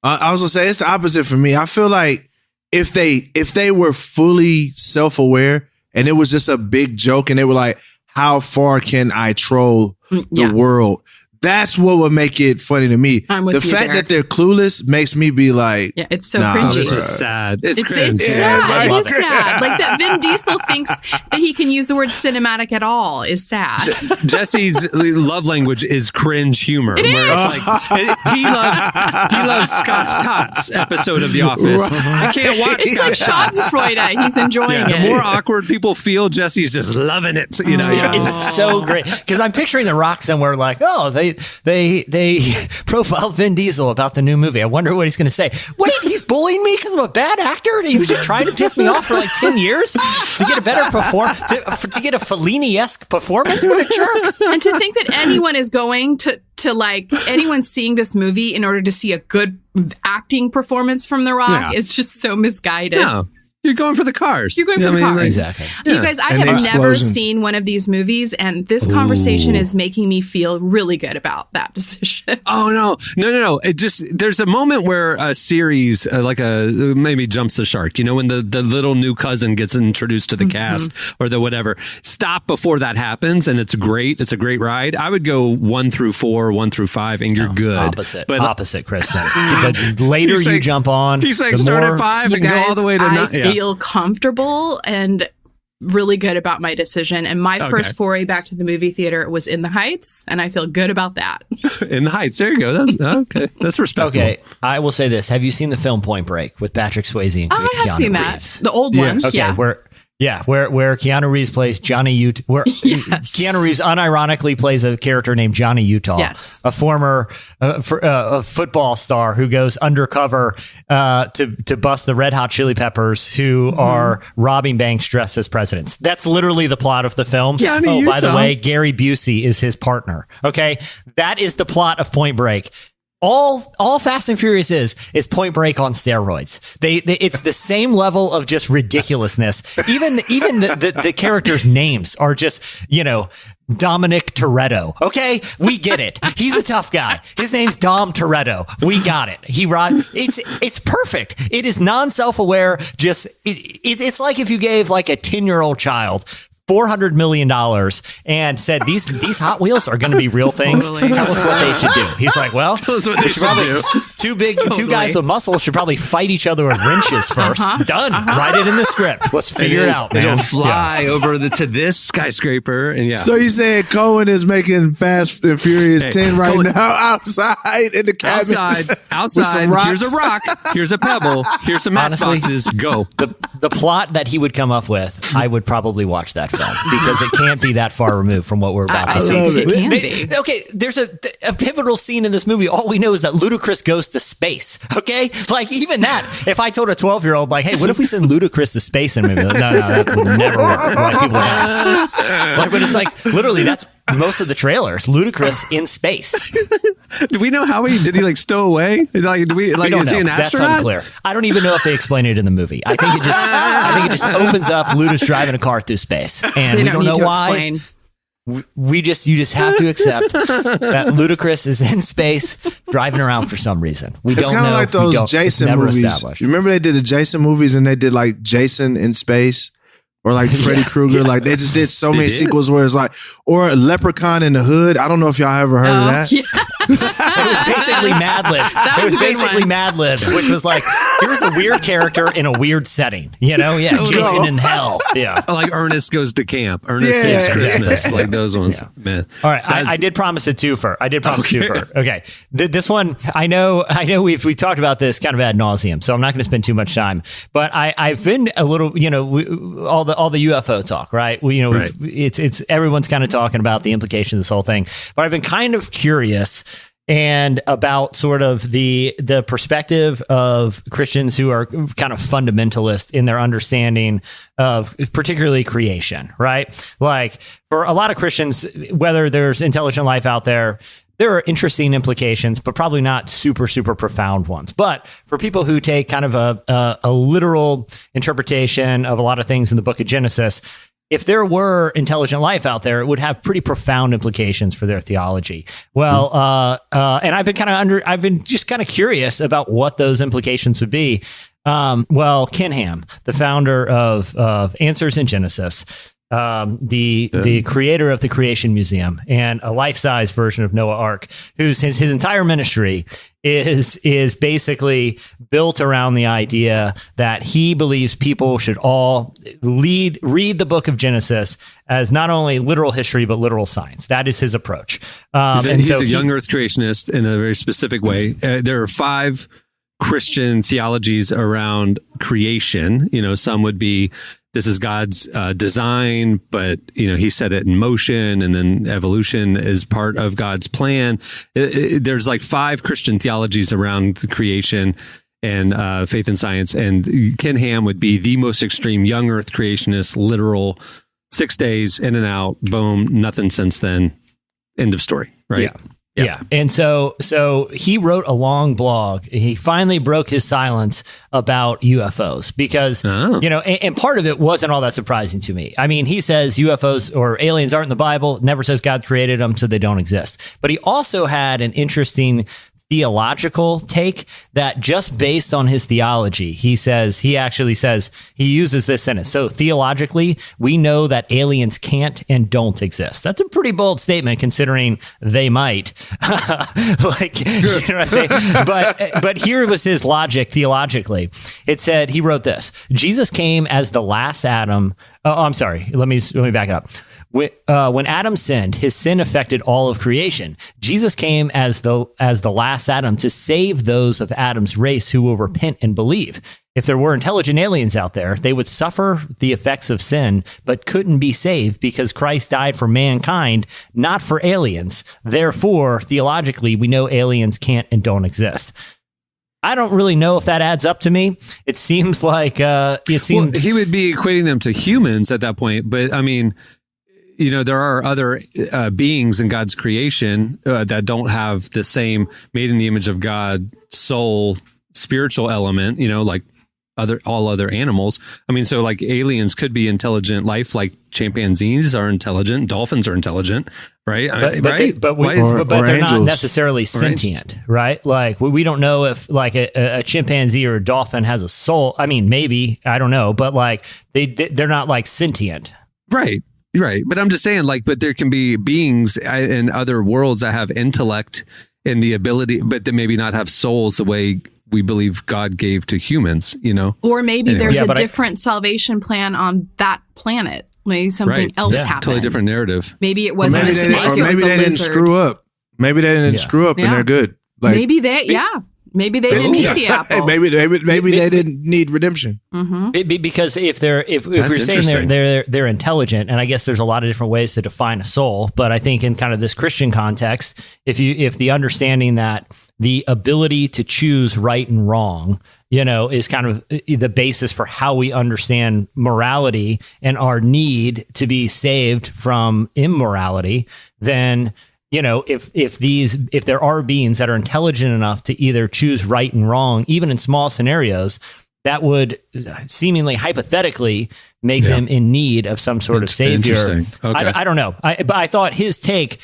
I was gonna say it's the opposite for me. I feel like if they were fully self-aware and it was just a big joke and they were like, how far can I troll the world? That's what would make it funny to me. I'm with the fact that they're clueless makes me be like, it's so cringy. This is sad. It's cringe. It's sad. It is sad. Like that Vin Diesel thinks that he can use the word cinematic at all is sad. Jesse's love language is cringe humor. It where is. It's like, he loves Scott's Tots episode of The Office. I can't watch It's like Schadenfreude. He's enjoying it. The more awkward people feel, Jesse's just loving it. It's so great because I'm picturing The Rock somewhere like, oh, they profiled Vin Diesel about the new movie. I wonder what he's going to say. Wait, he's bullying me because I'm a bad actor? He was just trying to piss me off for like 10 years to get a better performance, to get a Fellini-esque performance? What a jerk. And to think that anyone is going to like anyone seeing this movie in order to see a good acting performance from The Rock is just so misguided. No. You're going for the cars. You're going for the cars. Exactly. You guys, I have never seen one of these movies, and this conversation is making me feel really good about that decision. Oh, no. It just, there's a moment where a series, maybe jumps the shark, when the little new cousin gets introduced to the cast or the whatever. Stop before that happens, and it's great. It's a great ride. I would go 1 through 4, 1 through 5, and you're good. Opposite, Chris. The later you jump on, he's like, start at 5 and go all the way to 9. I feel comfortable and really good about my decision. And my first foray back to the movie theater was In the Heights, and I feel good about that. In the Heights. There you go. That's okay. That's respectable. Okay. I will say this. Have you seen the film Point Break with Patrick Swayze and Keanu I have seen Reeves? that. The old one. Okay, Yeah. Where Keanu Reeves plays Johnny Utah. Where Keanu Reeves unironically plays a character named Johnny Utah, a former football star who goes undercover to bust the Red Hot Chili Peppers, who are robbing banks dressed as presidents. That's literally the plot of the film. Johnny Utah. By the way, Gary Busey is his partner. Okay, that is the plot of Point Break. All Fast and Furious is Point Break on steroids. It's the same level of just ridiculousness. Even the characters' names are just, Dominic Toretto. Okay, we get it. He's a tough guy. His name's Dom Toretto. We got it. It's perfect. It is non-self-aware. Just it's like if you gave like a 10-year-old child $400 million and said these Hot Wheels are going to be real things. Totally. Tell us what they should do. He's like, well, tell us what they should do. Two guys with muscles should probably fight each other with wrenches first. Done. Write it in the script. Let's figure it out, man. It'll fly over to this skyscraper, and So you saying Cohen is making Fast and Furious 10 right now outside in the cabin? Outside. Here's a rock. Here's a pebble. Here's some matchboxes. Go. The plot that he would come up with, I would probably watch that film because it can't be that far removed from what we're about to see. It can be. Okay, there's a pivotal scene in this movie. All we know is that Ludacris goes to space. Okay, like even that. If I told a 12-year-old, like, hey, what if we send Ludacris to space in a movie? No, that would never work. Like, people would but it's like literally most of the trailers. Ludacris in space. Do we know how did he like stow away? Like, We don't is he know. an That's astronaut? unclear. I don't even know if they explain it in the movie. I think it just opens up Luda's driving a car through space, and They we don't don't know need to why. explain. You just have to accept that Ludacris is in space driving around for some reason. We It's don't know. kind of like We those don't- it's Jason never movies. established. You remember they did the Jason movies and they did like Jason in space or like Freddy Krueger. Like they just did so many did? sequels where it's like, or Leprechaun in the Hood. I don't know if y'all ever heard of that. Yeah. It was basically Mad Libs. That It was was a good basically one. Mad Libs, which was like, here's a weird character in a weird setting. You know, yeah, Jason in hell. Yeah. Oh, like Ernest Goes to Camp. Ernest Yeah, Saves exactly. Christmas. Like those ones. Man. All right, That's- I did promise a twofer. Okay. Okay, this one, I know we talked about this kind of ad nauseum, so I'm not going to spend too much time. But I've been a little, all the UFO talk, right? Right. It's everyone's kind of talking about the implications of this whole thing. But I've been kind of curious and about sort of the perspective of Christians who are kind of fundamentalist in their understanding of particularly creation, right? Like for a lot of Christians, whether there's intelligent life out there are interesting implications, but probably not super, super profound ones. But for people who take kind of a literal interpretation of a lot of things in the book of Genesis, if there were intelligent life out there, it would have pretty profound implications for their theology. Well, and I've been just kind of curious about what those implications would be. Ken Ham, the founder of Answers in Genesis, the creator of the Creation Museum and a life-size version of Noah Ark, whose his entire ministry is basically built around the idea that he believes people should all read the book of Genesis as not only literal history but literal science. That is his approach. He's a young Earth creationist in a very specific way. There are 5 Christian theologies around creation. Some would be this is God's design, but he set it in motion, and then evolution is part of God's plan. There's like 5 Christian theologies around the creation and faith and science, and Ken Ham would be the most extreme young Earth creationist, literal 6 days in and out, boom, nothing since then, end of story, right? Yeah. And so he wrote a long blog. He finally broke his silence about UFOs because, and part of it wasn't all that surprising to me. I mean, he says UFOs or aliens aren't in the Bible, never says God created them, so they don't exist. But he also had an interesting theological take that just based on his theology, he uses this sentence. So theologically, we know that aliens can't and don't exist. That's a pretty bold statement considering they might. Like, you know what I'm saying? But here was his logic theologically. It said, he wrote this: Jesus came as the last Adam. Oh, I'm sorry. Let me back up. When Adam sinned, his sin affected all of creation. Jesus came as the last Adam to save those of Adam's race who will repent and believe. If there were intelligent aliens out there, they would suffer the effects of sin, but couldn't be saved because Christ died for mankind, not for aliens. Therefore, theologically, we know aliens can't and don't exist. I don't really know if that adds up to me. It seems like Well, he would be equating them to humans at that point, but I mean, there are other beings in God's creation that don't have the same made in the image of God soul spiritual element, like all other animals. I mean, so like aliens could be intelligent life, like chimpanzees are intelligent, dolphins are intelligent, right? But they're not necessarily sentient, right? Like we don't know if like a chimpanzee or a dolphin has a soul. I mean, maybe, I don't know, but like they're not like sentient. Right. But I'm just saying, like, but there can be beings in other worlds that have intellect and the ability, but that maybe not have souls the way we believe God gave to humans, Or maybe Anyway. there's a different salvation plan on that planet. Maybe something else happened. Totally different narrative. Maybe it wasn't a snake, it was a maybe they didn't lizard. screw up. Maybe they didn't screw up and they're good. Like, maybe they, Maybe they didn't eat the apple. Maybe they didn't need redemption. Because if we're saying they're intelligent, and I guess there's a lot of different ways to define a soul, but I think in kind of this Christian context, if the understanding that the ability to choose right and wrong, is kind of the basis for how we understand morality and our need to be saved from immorality, then if there are beings that are intelligent enough to either choose right and wrong, even in small scenarios, that would seemingly hypothetically make them in need of some sort of savior. Okay. I don't know. But I thought his take,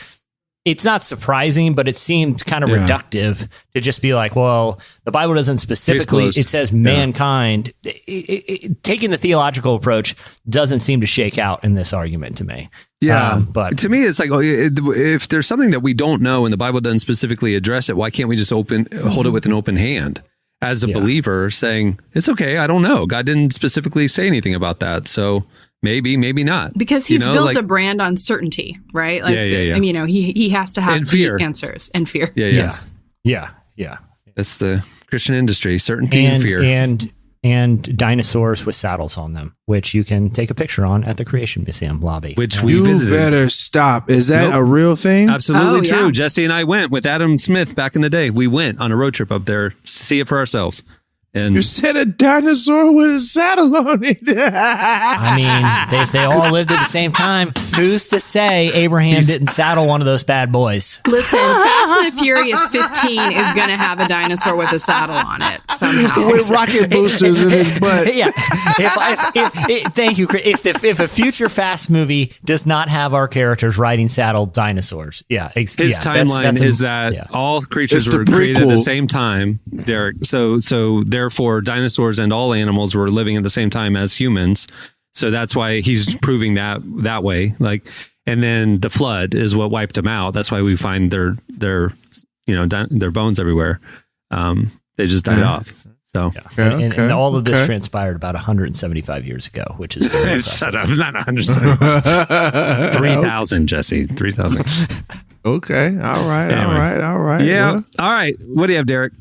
it's not surprising, but it seemed kind of reductive to just be like, well, the Bible doesn't specifically, it says mankind. Taking the theological approach doesn't seem to shake out in this argument to me. Yeah. But to me, it's like, if there's something that we don't know and the Bible doesn't specifically address it, why can't we just hold it with an open hand as a believer saying, it's okay, I don't know. God didn't specifically say anything about that. So maybe not. Because he's built a brand on certainty, right? Like, I mean, he has to have the answers and fear. Yeah. That's the Christian industry, certainty and fear. And dinosaurs with saddles on them, which you can take a picture on at the Creation Museum lobby. Which we visited. You better stop. Is that a real thing? Absolutely true. Yeah. Jesse and I went with Adam Smith back in the day. We went on a road trip up there to see it for ourselves. And you said a dinosaur with a saddle on it. I mean, if they all lived at the same time, who's to say Abraham didn't saddle one of those bad boys? Listen, Fast and Furious 15 is going to have a dinosaur with a saddle on it somehow. With rocket boosters in his butt. Yeah. Thank you, Chris. If a future Fast movie does not have our characters riding saddled dinosaurs, his timeline is that all creatures were created at the same time, Derek. So therefore, dinosaurs and all animals were living at the same time as humans. So that's why he's proving that way. Like, and then the flood is what wiped them out. That's why we find their bones everywhere. They just died off. So, and all of this transpired about 175 years ago, which is very shut up, not 175. 3,000, Jesse, 3,000. Okay, all right. Yeah, all right. What do you have, Derek?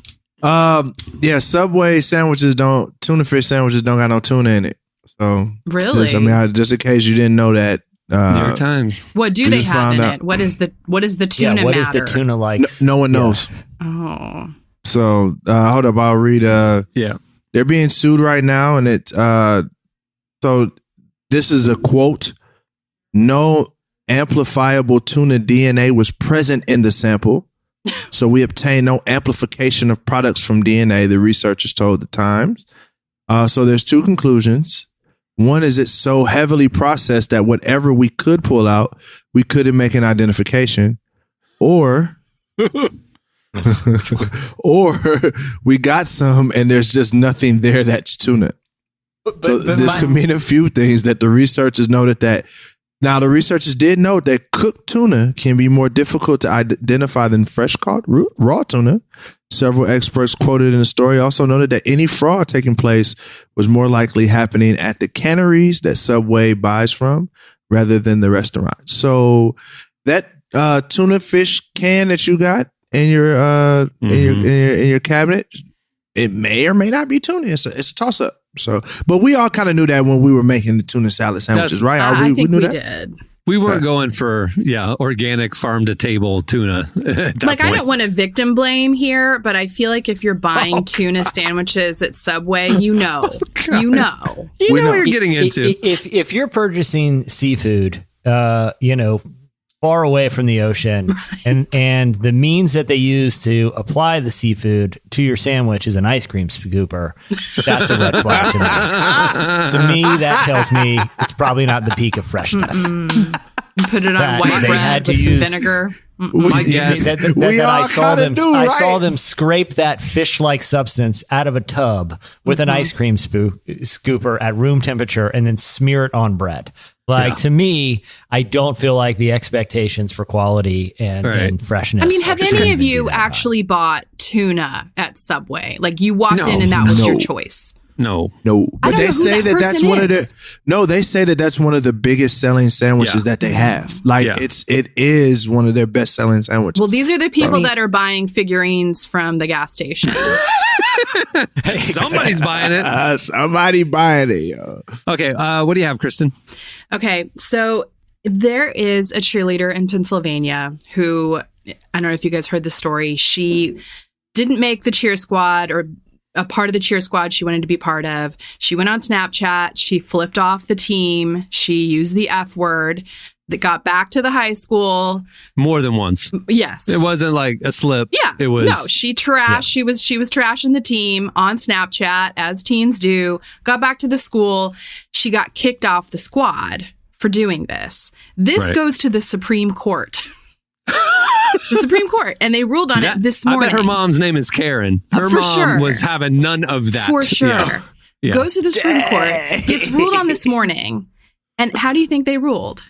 Subway sandwiches tuna fish sandwiches don't got no tuna in it. So really, just in case you didn't know that. New York Times. What do they have in it? What is the tuna? Yeah, what matter? is the tuna like? No one knows. Oh. So hold up, I'll read. They're being sued right now, and so this is a quote: "No amplifiable tuna DNA was present in the sample." So we obtained no amplification of products from DNA, the researchers told the Times. So there's two conclusions. One is it's so heavily processed that whatever we could pull out, we couldn't make an identification. Or we got some and there's just nothing there that's tuna. This could mean a few things that the researchers noted that. Now, the researchers did note that cooked tuna can be more difficult to identify than fresh caught raw tuna. Several experts quoted in the story also noted that any fraud taking place was more likely happening at the canneries that Subway buys from rather than the restaurant. So that tuna fish can that you got in your in your cabinet, it may or may not be tuna. It's a toss up. So, but we all kind of knew that when we were making the tuna salad sandwiches, right? I think we that? did. We weren't going for organic farm to table tuna. Like, I don't want to victim blame here, but I feel like if you're buying tuna sandwiches at Subway, you know what you're getting into. If you're purchasing seafood, far away from the ocean, right. and the means that they use to apply the seafood to your sandwich is an ice cream scooper, that's a red flag to me. To me, that tells me it's probably not the peak of freshness. Put it on white bread with some vinegar. I saw them scrape that fish-like substance out of a tub with an ice cream scooper at room temperature and then smear it on bread. To me, I don't feel like the expectations for quality and freshness. I mean, have any of you actually bought tuna at Subway? Like, you walked in and that was your choice? No. But they say that that's one of they say that that's one of the biggest selling sandwiches that they have. Like it is one of their best selling sandwiches. Well, these are the people that are buying figurines from the gas station. Somebody's buying it. Somebody buying it, yo. Okay, what do you have, Kristen? Okay, so there is a cheerleader in Pennsylvania who, I don't know if you guys heard the story. She didn't make the cheer squad or a part of the cheer squad she wanted to be part of. She went on Snapchat. She flipped off the team. She used the F word. That got back to the high school more than once. Yes, it wasn't like a slip. Yeah, it was. No, she trashed. Yeah. She was trashing the team on Snapchat, as teens do. Got back to the school. She got kicked off the squad for doing this. This goes to the Supreme Court. The Supreme Court, and they ruled on it this morning. I bet her mom's name is Karen. Her mom was having none of that. For sure. Yeah. Goes to the Supreme Court. Gets ruled on this morning. And how do you think they ruled?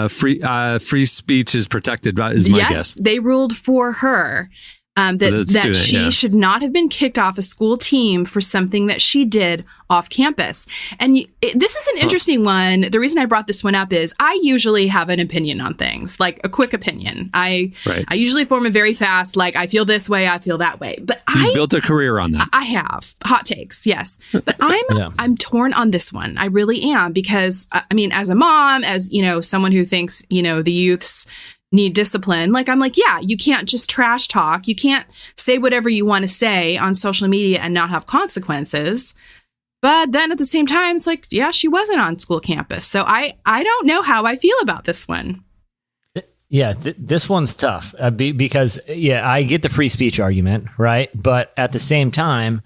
Free speech is protected, is my guess. Yes, they ruled for her. That she should not have been kicked off a school team for something that she did off campus. And this is an interesting one. The reason I brought this one up is I usually have an opinion on things, like a quick opinion. I usually form a very fast, like, I feel this way, I feel that way. But you built a career on that. I have. Hot takes, yes. But I'm torn on this one. I really am, because, I mean, as a mom, as, someone who thinks, the youths need discipline. Like, I'm like, yeah, you can't just trash talk. You can't say whatever you want to say on social media and not have consequences. But then at the same time, it's like, yeah, she wasn't on school campus. So I don't know how I feel about this one. Yeah, this one's tough because, I get the free speech argument, right? But at the same time,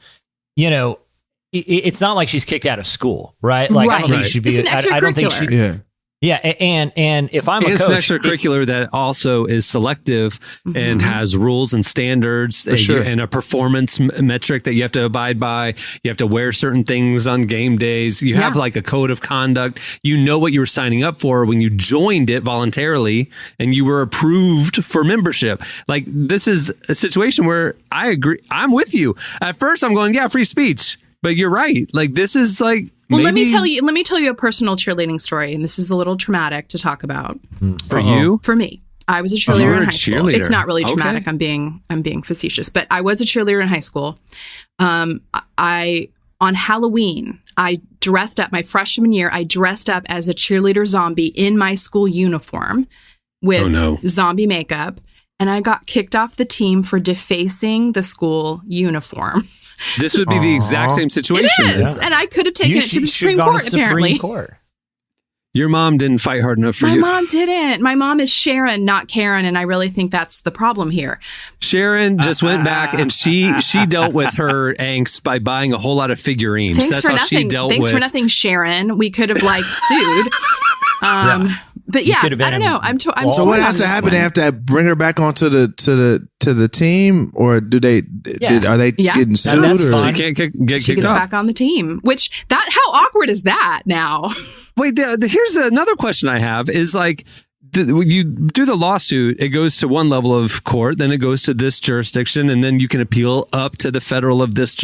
it's not like she's kicked out of school, right? Like, I don't think she should be. It's an extracurricular. I don't think she. Yeah, and if I'm a coach, it's an extracurricular that also is selective and has rules and standards and a performance metric that you have to abide by. You have to wear certain things on game days. You have like a code of conduct. You know what you were signing up for when you joined it voluntarily and you were approved for membership. Like, this is a situation where I agree. I'm with you. At first, I'm going, free speech. But you're right. Like, this is like. Well, let me tell you a personal cheerleading story, and this is a little traumatic to talk about. For you? For me. I was a cheerleader in high school. It's not really traumatic. I'm being facetious, but I was a cheerleader in high school. On Halloween, I dressed up my freshman year. I dressed up as a cheerleader zombie in my school uniform with zombie makeup, and I got kicked off the team for defacing the school uniform. This would be the exact same situation. It is, and I could have taken it to the Supreme Court, apparently. Your mom didn't fight hard enough for you. My mom didn't. My mom is Sharon, not Karen, and I really think that's the problem here. Sharon just went back and she dealt with her angst by buying a whole lot of figurines. That's how she dealt with. Thanks for nothing, Sharon. We could have sued. But I don't know. I'm so what has to happen? They have to bring her back onto the team, or do they? Are they getting sued? Or? She can't get kicked off. She gets back on the team. How awkward is that now? Wait, here's another question I have. Is like, you do the lawsuit, it goes to one level of court, then it goes to this jurisdiction, and then you can appeal up to the federal of this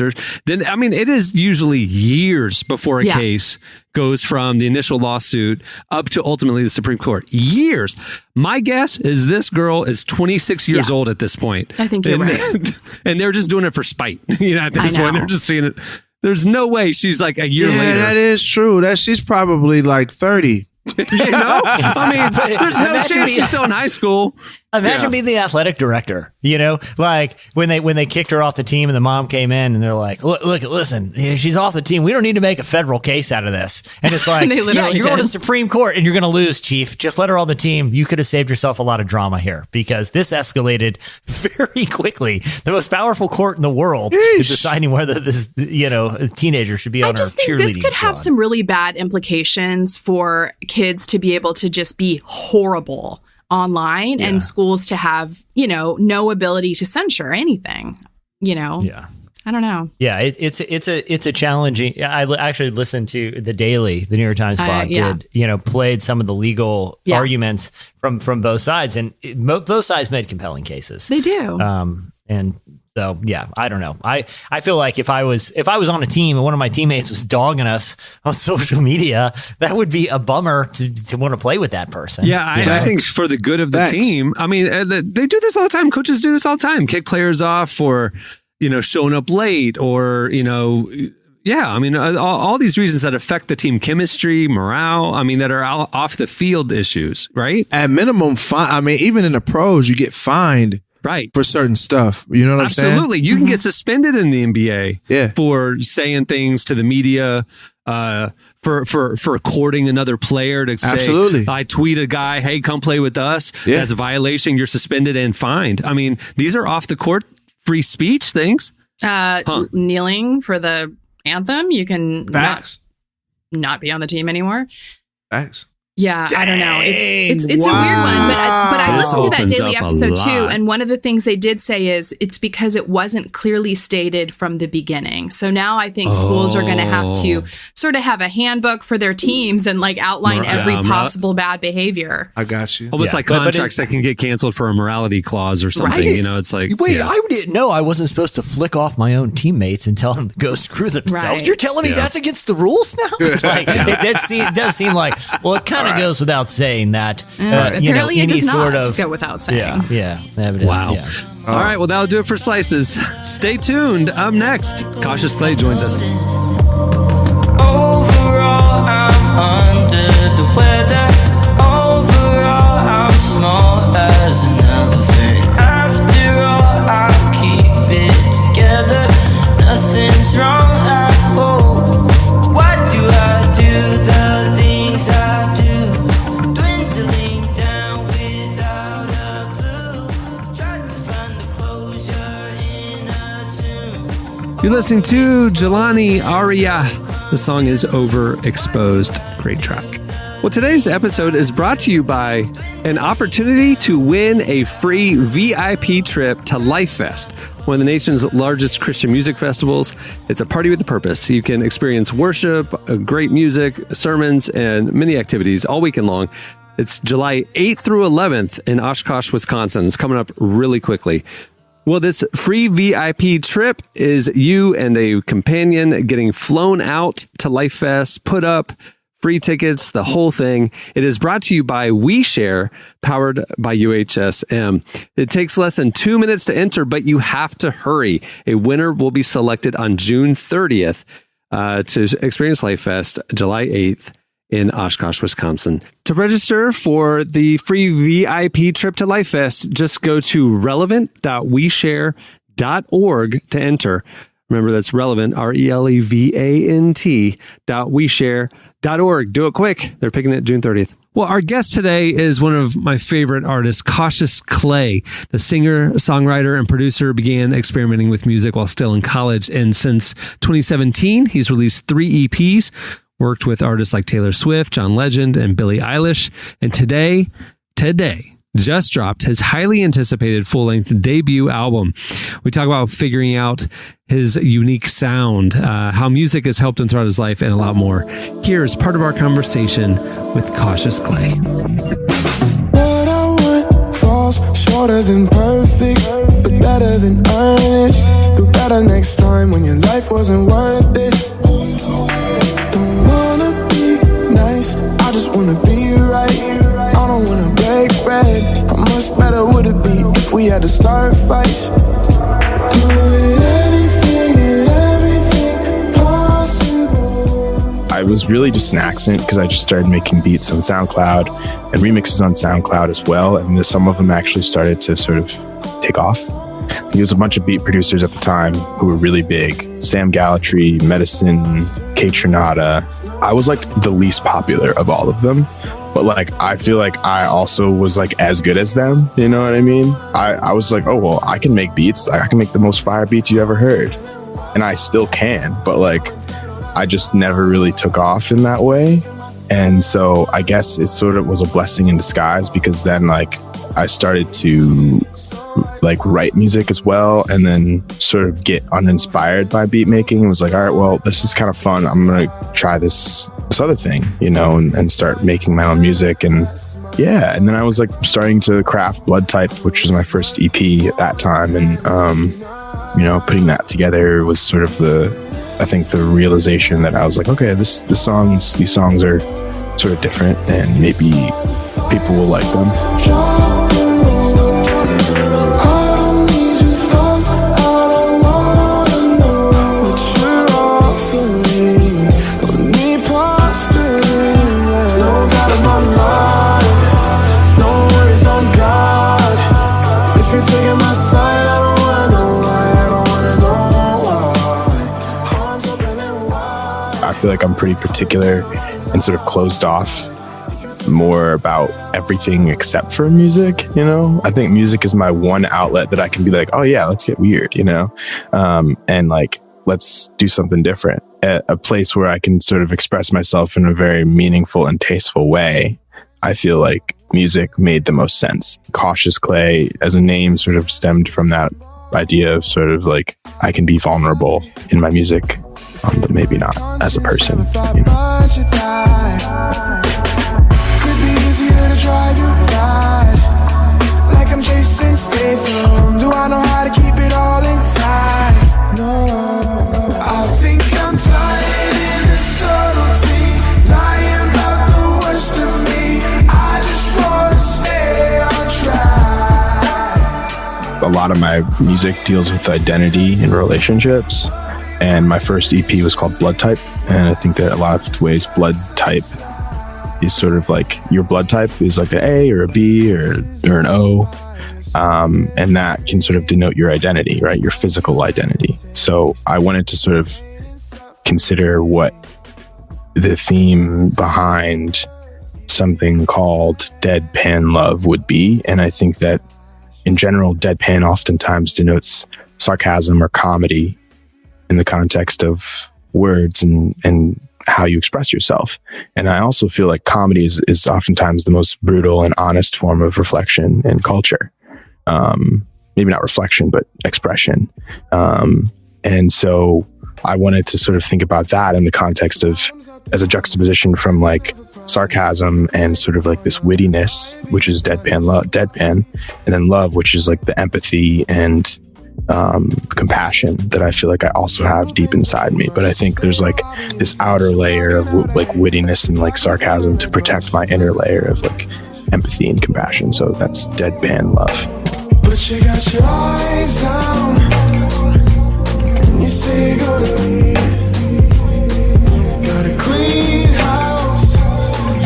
Then, I mean, it is usually years before a case goes from the initial lawsuit up to ultimately the Supreme Court. Years. My guess is this girl is 26 years old at this point. I think you're right. And they're just doing it for spite. At this point, they're just seeing it. There's no way she's like a year later. Yeah, that is true. She's probably like 30. I mean, there's no chance she's still in high school. Imagine being the athletic director, like when they kicked her off the team and the mom came in and they're like, listen, she's off the team. We don't need to make a federal case out of this. And it's like, you're going to the Supreme Court and you're going to lose, chief. Just let her on the team. You could have saved yourself a lot of drama here, because this escalated very quickly. The most powerful court in the world is deciding whether this, teenager should be on her cheerleading squad. This could have some really bad implications for kids to be able to just be horrible online and schools to have, no ability to censure anything, I don't know. Yeah, it's a challenging. I actually listened to The Daily, the New York Times blog played some of the legal arguments from both sides, and both sides made compelling cases. They do. And So yeah, I don't know. I feel like if I was on a team and one of my teammates was dogging us on social media, that would be a bummer to want to play with that person. Yeah, I think for the good of the team. I mean, they do this all the time. Coaches do this all the time. Kick players off for, showing up late or, yeah, I mean, all these reasons that affect the team chemistry, morale, I mean, that are off the field issues, right? At minimum, even in the pros, you get fined. Right. For certain stuff. You know what I'm saying? Absolutely. You can get suspended in the NBA for saying things to the media, for courting another player to say, absolutely. I tweet a guy, hey, come play with us. Yeah. That's a violation. You're suspended and fined. I mean, these are off the court free speech things. Kneeling for the anthem. You can not be on the team anymore. Thanks. Yeah, dang, I don't know. It's a weird one, but I listened to that daily episode too, and one of the things they did say is it's because it wasn't clearly stated from the beginning. So now I think schools are going to have to sort of have a handbook for their teams and like outline every possible bad behavior. I got you. Almost like contracts that can get canceled for a morality clause or something. Right? It's like I didn't know I wasn't supposed to flick off my own teammates and tell them to go screw themselves. Right. You're telling me that's against the rules now? It does seem like it kind of goes without saying that. Apparently, it does not go without saying. Yeah. Wow. All right. Well, that'll do it for Slices. Stay tuned. Up next, Cautious Clay joins us. Overall, I'm under the weather. Overall, I'm small as an elephant. After all, I'll keep it together. Nothing's wrong, I hope. Why do I do the things I do? Dwindling down without a clue. Tried to find the closure in a tune. You're listening to Jelani Aria. The song is Overexposed. Great track. Well, today's episode is brought to you by an opportunity to win a free VIP trip to Life Fest, one of the nation's largest Christian music festivals. It's a party with a purpose. You can experience worship, great music, sermons, and many activities all weekend long. It's July 8th through 11th in Oshkosh, Wisconsin. It's coming up really quickly. Well, this free VIP trip is you and a companion getting flown out to Life Fest, put up, free tickets, the whole thing. It is brought to you by WeShare, powered by UHSM. It takes less than 2 minutes to enter, but you have to hurry. A winner will be selected on June 30th to experience Life Fest, July 8th. In Oshkosh, Wisconsin. To register for the free VIP trip to Life Fest, just go to relevant.weshare.org to enter. Remember, that's relevant, relevant.weshare.org. Do it quick. They're picking it June 30th. Well, our guest today is one of my favorite artists, Cautious Clay. The singer, songwriter, and producer began experimenting with music while still in college. And since 2017, he's released 3 EPs, worked with artists like Taylor Swift, John Legend, and Billie Eilish. And today, just dropped his highly anticipated full-length debut album. We talk about figuring out his unique sound, how music has helped him throughout his life, and a lot more. Here's part of our conversation with Cautious Clay. What I want falls shorter than perfect, but better than earnest. Do better next time when your life wasn't worth it. Don't wanna be nice, I just wanna be right. I don't wanna break bread. How much better would it be if we had to start fights? Doing anything and everything possible. I was really just an accident because I just started making beats on SoundCloud and remixes on SoundCloud as well. And some of them actually started to sort of take off. There was a bunch of beat producers at the time who were really big. Sam Gallatry, Medicine, Kate Trinata. I was like the least popular of all of them. But like, I feel like I also was like as good as them. You know what I mean? I was like, oh, well, I can make beats. I can make the most fire beats you ever heard. And I still can. But like, I just never really took off in that way. And so I guess it sort of was a blessing in disguise, because then like I started to like write music as well, and then sort of get uninspired by beat making. It was like, all right, well, this is kind of fun. I'm going to try this other thing, you know, and start making my own music. And yeah, and then I was like starting to craft Blood Type, which was my first EP at that time. And putting that together was sort of the realization that I was like, okay, these songs are sort of different, and maybe people will like them. I feel like I'm pretty particular and sort of closed off more about everything except for music. I think music is my one outlet that I can be like, oh yeah, let's get weird, and like, let's do something different. A place where I can sort of express myself in a very meaningful and tasteful way. I feel like music made the most sense. Cautious Clay as a name sort of stemmed from that idea of sort of like, I can be vulnerable in my music, but maybe not as a person. Could be easier to drive you mad, like I'm chasing Statham. Do I know how to keep it all intact? No, I think I'm tired in the subtlety, lying about the worst of me. I just wanna stay on track. A lot of my music deals with identity and relationships. And my first EP was called Blood Type. And I think that a lot of ways blood type is sort of like, your blood type is like an A or a B or an O. And that can sort of denote your identity, right? Your physical identity. So I wanted to sort of consider what the theme behind something called deadpan love would be. And I think that in general, deadpan oftentimes denotes sarcasm or comedy in the context of words and how you express yourself. And I also feel like comedy is oftentimes the most brutal and honest form of reflection in culture. Maybe not reflection, but expression. And so I wanted to sort of think about that in the context of, as a juxtaposition from like sarcasm and sort of like this wittiness, which is deadpan, and then love, which is like the empathy and compassion that I feel like I also have deep inside me. But I think there's like this outer layer of like wittiness and like sarcasm to protect my inner layer of like empathy and compassion. So that's deadpan love. But you got your eyes down, you say you're gonna leave. Got a clean house,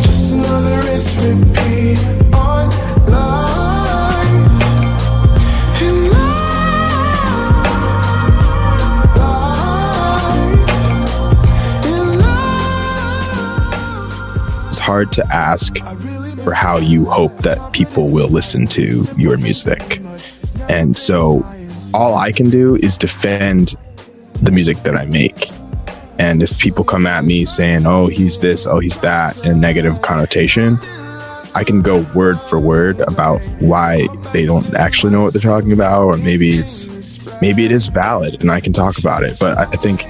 just another rinse repeat on life. In life. It's hard to ask for how you hope that people will listen to your music. And so all I can do is defend the music that I make. And if people come at me saying, oh, he's this, oh, he's that, in a negative connotation, I can go word for word about why they don't actually know what they're talking about, or maybe it is valid and I can talk about it. But I think,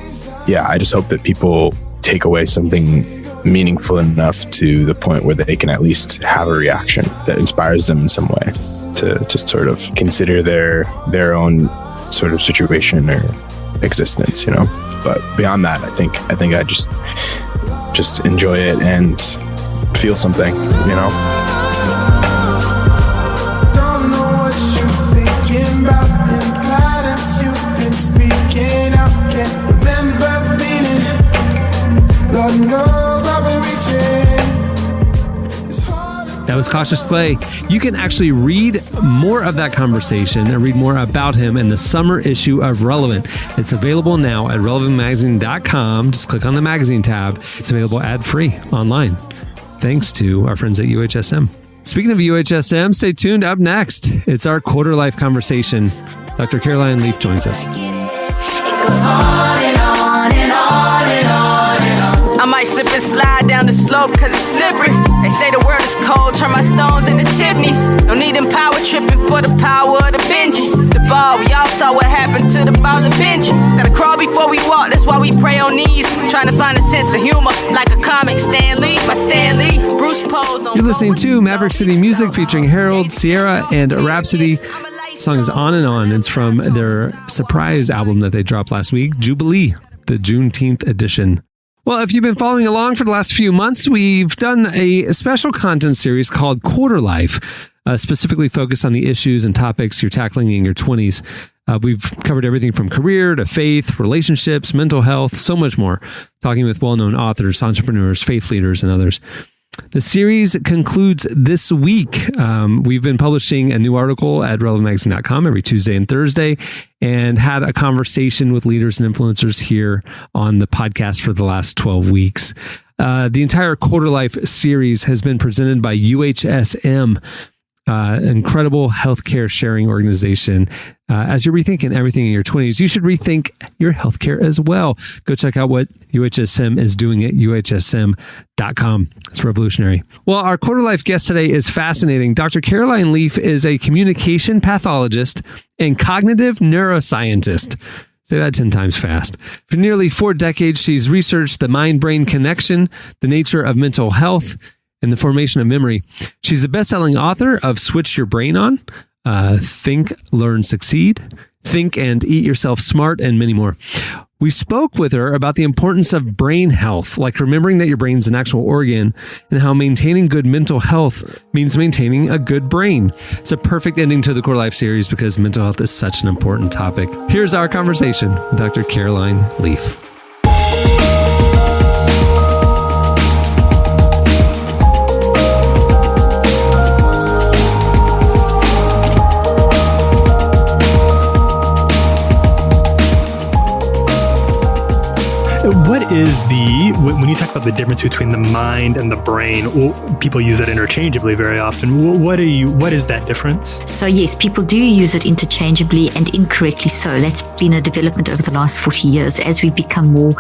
I just hope that people take away something meaningful enough to the point where they can at least have a reaction that inspires them in some way to sort of consider their own sort of situation or existence, But beyond that, I think I just enjoy it and feel something, Don't know what you're thinking about, in patterns you've been speaking out. Can't remember meaning. Lord knows I've been reaching. It's hard. That was Cautious Clay. You can actually read more of that conversation and read more about him in the summer issue of Relevant. It's available now at relevantmagazine.com. Just click on the magazine tab. It's available ad-free online. Thanks to our friends at UHSM. Speaking of UHSM, stay tuned. Up next, it's our Quarterlife conversation. Dr. Caroline Leaf joins us. It goes on and on and on and on and on. I might slip and slide down the slope cause it's slippery. They say the world is cold, turn my stones into Tiffany's. No need them power tripping for the power of the binges. The ball, we all saw what happened to the ball of Benjamin. Gotta crawl before we walk, that's why we pray on knees. Trying to find a sense of humor, like a comic Stan Lee by Stan Lee. Bruce posed on. You're listening to Maverick City Music featuring Harold, Sierra, and Rhapsody. The song is On and On. It's from their surprise album that they dropped last week, Jubilee, the Juneteenth edition. Well, if you've been following along for the last few months, we've done a special content series called Quarterlife, specifically focused on the issues and topics you're tackling in your 20s. We've covered everything from career to faith, relationships, mental health, so much more, talking with well-known authors, entrepreneurs, faith leaders, and others. The series concludes this week. We've been publishing a new article at relevantmagazine.com every Tuesday and Thursday, and had a conversation with leaders and influencers here on the podcast for the last 12 weeks. The entire Quarterlife series has been presented by UHSM, incredible healthcare sharing organization. As you're rethinking everything in your 20s, you should rethink your healthcare as well. Go check out what UHSM is doing at UHSM.com. It's revolutionary. Well, our Quarterlife guest today is fascinating. Dr. Caroline Leaf is a communication pathologist and cognitive neuroscientist. Say that 10 times fast. For nearly 4 decades, she's researched the mind-brain connection, the nature of mental health, and the formation of memory. She's a best-selling author of Switch Your Brain On, Think, Learn, Succeed, Think and Eat Yourself Smart, and many more. We spoke with her about the importance of brain health, like remembering that your brain's an actual organ, and how maintaining good mental health means maintaining a good brain. It's a perfect ending to the Quarterlife series because mental health is such an important topic. Here's our conversation with Dr. Caroline Leaf. What is when you talk about the difference between the mind and the brain, people use that interchangeably very often. What is that difference? So yes, people do use it interchangeably and incorrectly so. That's been a development over the last 40 years as we become more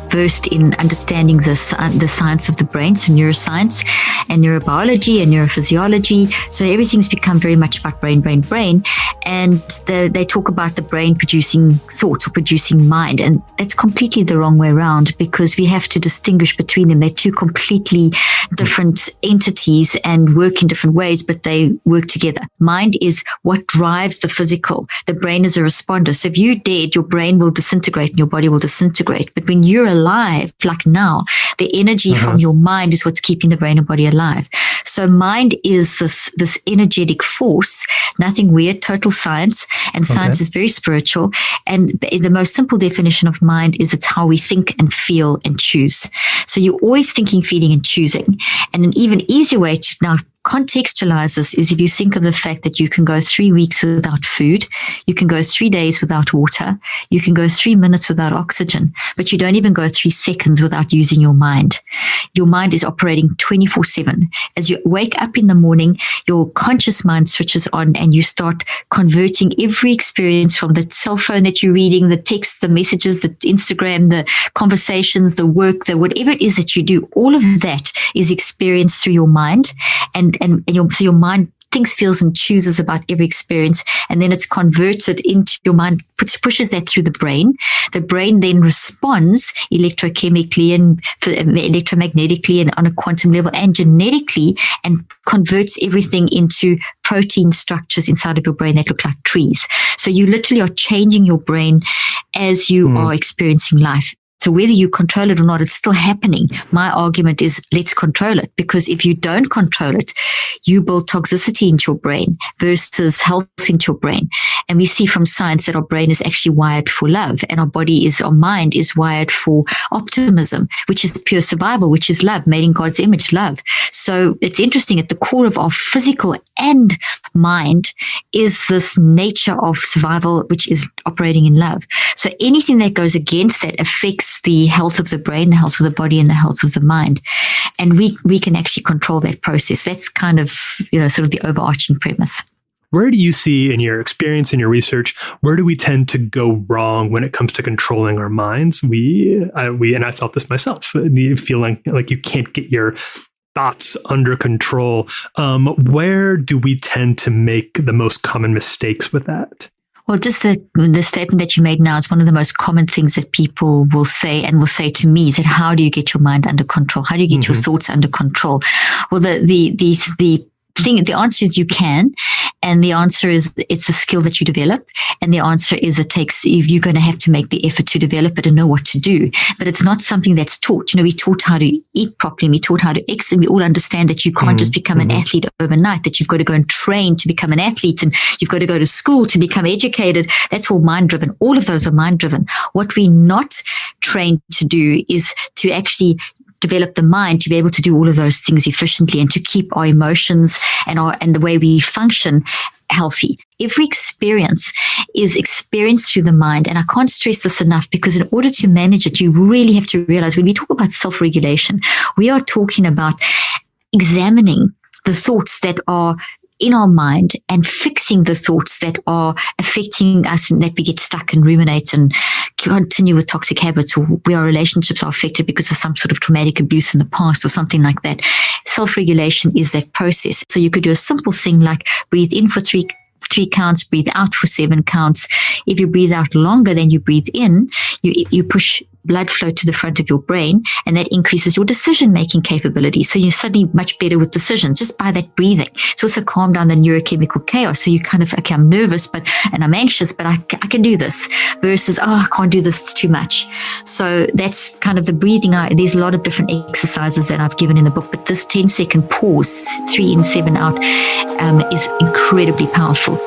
versed in understanding the science of the brain, so neuroscience and neurobiology and neurophysiology. So everything's become very much about brain. And they talk about the brain producing thoughts or producing mind. And that's completely the wrong way around, because we have to distinguish between them. They're two completely different entities and work in different ways, but they work together. Mind is what drives the physical. The brain is a responder. So if you're dead, your brain will disintegrate and your body will disintegrate. But when you're alive, like now, the energy from your mind is what's keeping the brain and body alive. So mind is this energetic force, nothing weird, total science. And science is very spiritual. And the most simple definition of mind is it's how we think and feel and choose. So you're always thinking, feeling, and choosing. And an even easier way to now contextualize this is if you think of the fact that you can go 3 weeks without food, you can go 3 days without water, you can go 3 minutes without oxygen, but you don't even go 3 seconds without using your mind. Your mind is operating 24/7. As you wake up in the morning, your conscious mind switches on and you start converting every experience from the cell phone that you're reading, the text, the messages, the Instagram, the conversations, the work, the whatever it is that you do. All of that is experienced through your mind. So your mind thinks, feels, and chooses about every experience, and then it's converted into your mind, pushes that through the brain. The brain then responds electrochemically and electromagnetically and on a quantum level and genetically, and converts everything into protein structures inside of your brain that look like trees. So you literally are changing your brain as you are experiencing life. So whether you control it or not, it's still happening. My argument is let's control it, because if you don't control it, you build toxicity into your brain versus health into your brain. And we see from science that our brain is actually wired for love, and our mind is wired for optimism, which is pure survival, which is love, made in God's image, love. So it's interesting, at the core of our physical and mind is this nature of survival, which is operating in love. So anything that goes against that affects the health of the brain, the health of the body, and the health of the mind. And we can actually control that process. That's kind of, sort of the overarching premise. Where do you see, in your experience, in your research, where do we tend to go wrong when it comes to controlling our minds? And I felt this myself, the feeling like you can't get your thoughts under control. Where do we tend to make the most common mistakes with that? Well, just the statement that you made now is one of the most common things that people will say to me, is that how do you get your mind under control? How do you get your thoughts under control? Well, the the answer is you can. And the answer is it's a skill that you develop. And the answer is you're going to have to make the effort to develop it and know what to do. But it's not something that's taught. We taught how to eat properly. We taught how to exercise. We all understand that you can't just become an athlete overnight, that you've got to go and train to become an athlete, and you've got to go to school to become educated. That's all mind driven. All of those are mind driven. What we're not trained to do is to actually develop the mind to be able to do all of those things efficiently and to keep our emotions and the way we function healthy. Every experience is experienced through the mind. And I can't stress this enough, because in order to manage it, you really have to realize when we talk about self-regulation, we are talking about examining the thoughts that are in our mind and fixing the thoughts that are affecting us and that we get stuck and ruminate and continue with toxic habits, or where our relationships are affected because of some sort of traumatic abuse in the past or something like that. Self-regulation is that process. So you could do a simple thing like breathe in for three counts, breathe out for 7 counts. If you breathe out longer than you breathe in, you push blood flow to the front of your brain, and that increases your decision-making capability. So you're suddenly much better with decisions just by that breathing. It's also calmed down the neurochemical chaos. So you kind of, okay, I'm nervous, and I'm anxious, but I can do this, versus, I can't do this, it's too much. So that's kind of the breathing out. There's a lot of different exercises that I've given in the book, but this 10-second pause, 3 in, 7 out, is incredibly powerful.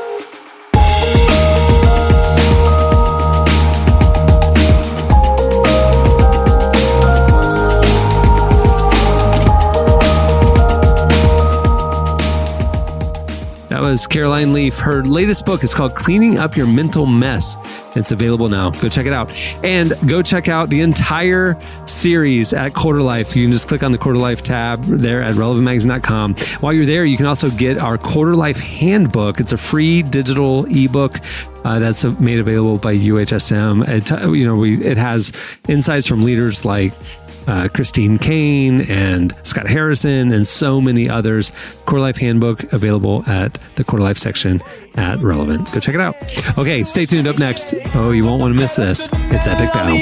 That was Caroline Leaf. Her latest book is called Cleaning Up Your Mental Mess. It's available now. Go check it out. And go check out the entire series at Quarterlife. You can just click on the Quarterlife tab there at relevantmagazine.com. While you're there, you can also get our Quarterlife Handbook. It's a free digital ebook that's made available by UHSM. It has insights from leaders like Christine Kane and Scott Harrison and so many others. Quarterlife Handbook available at the Quarterlife section at Relevant. Go check it out. Okay, stay tuned. Up next, oh, you won't want to miss this. It's Epic Battle.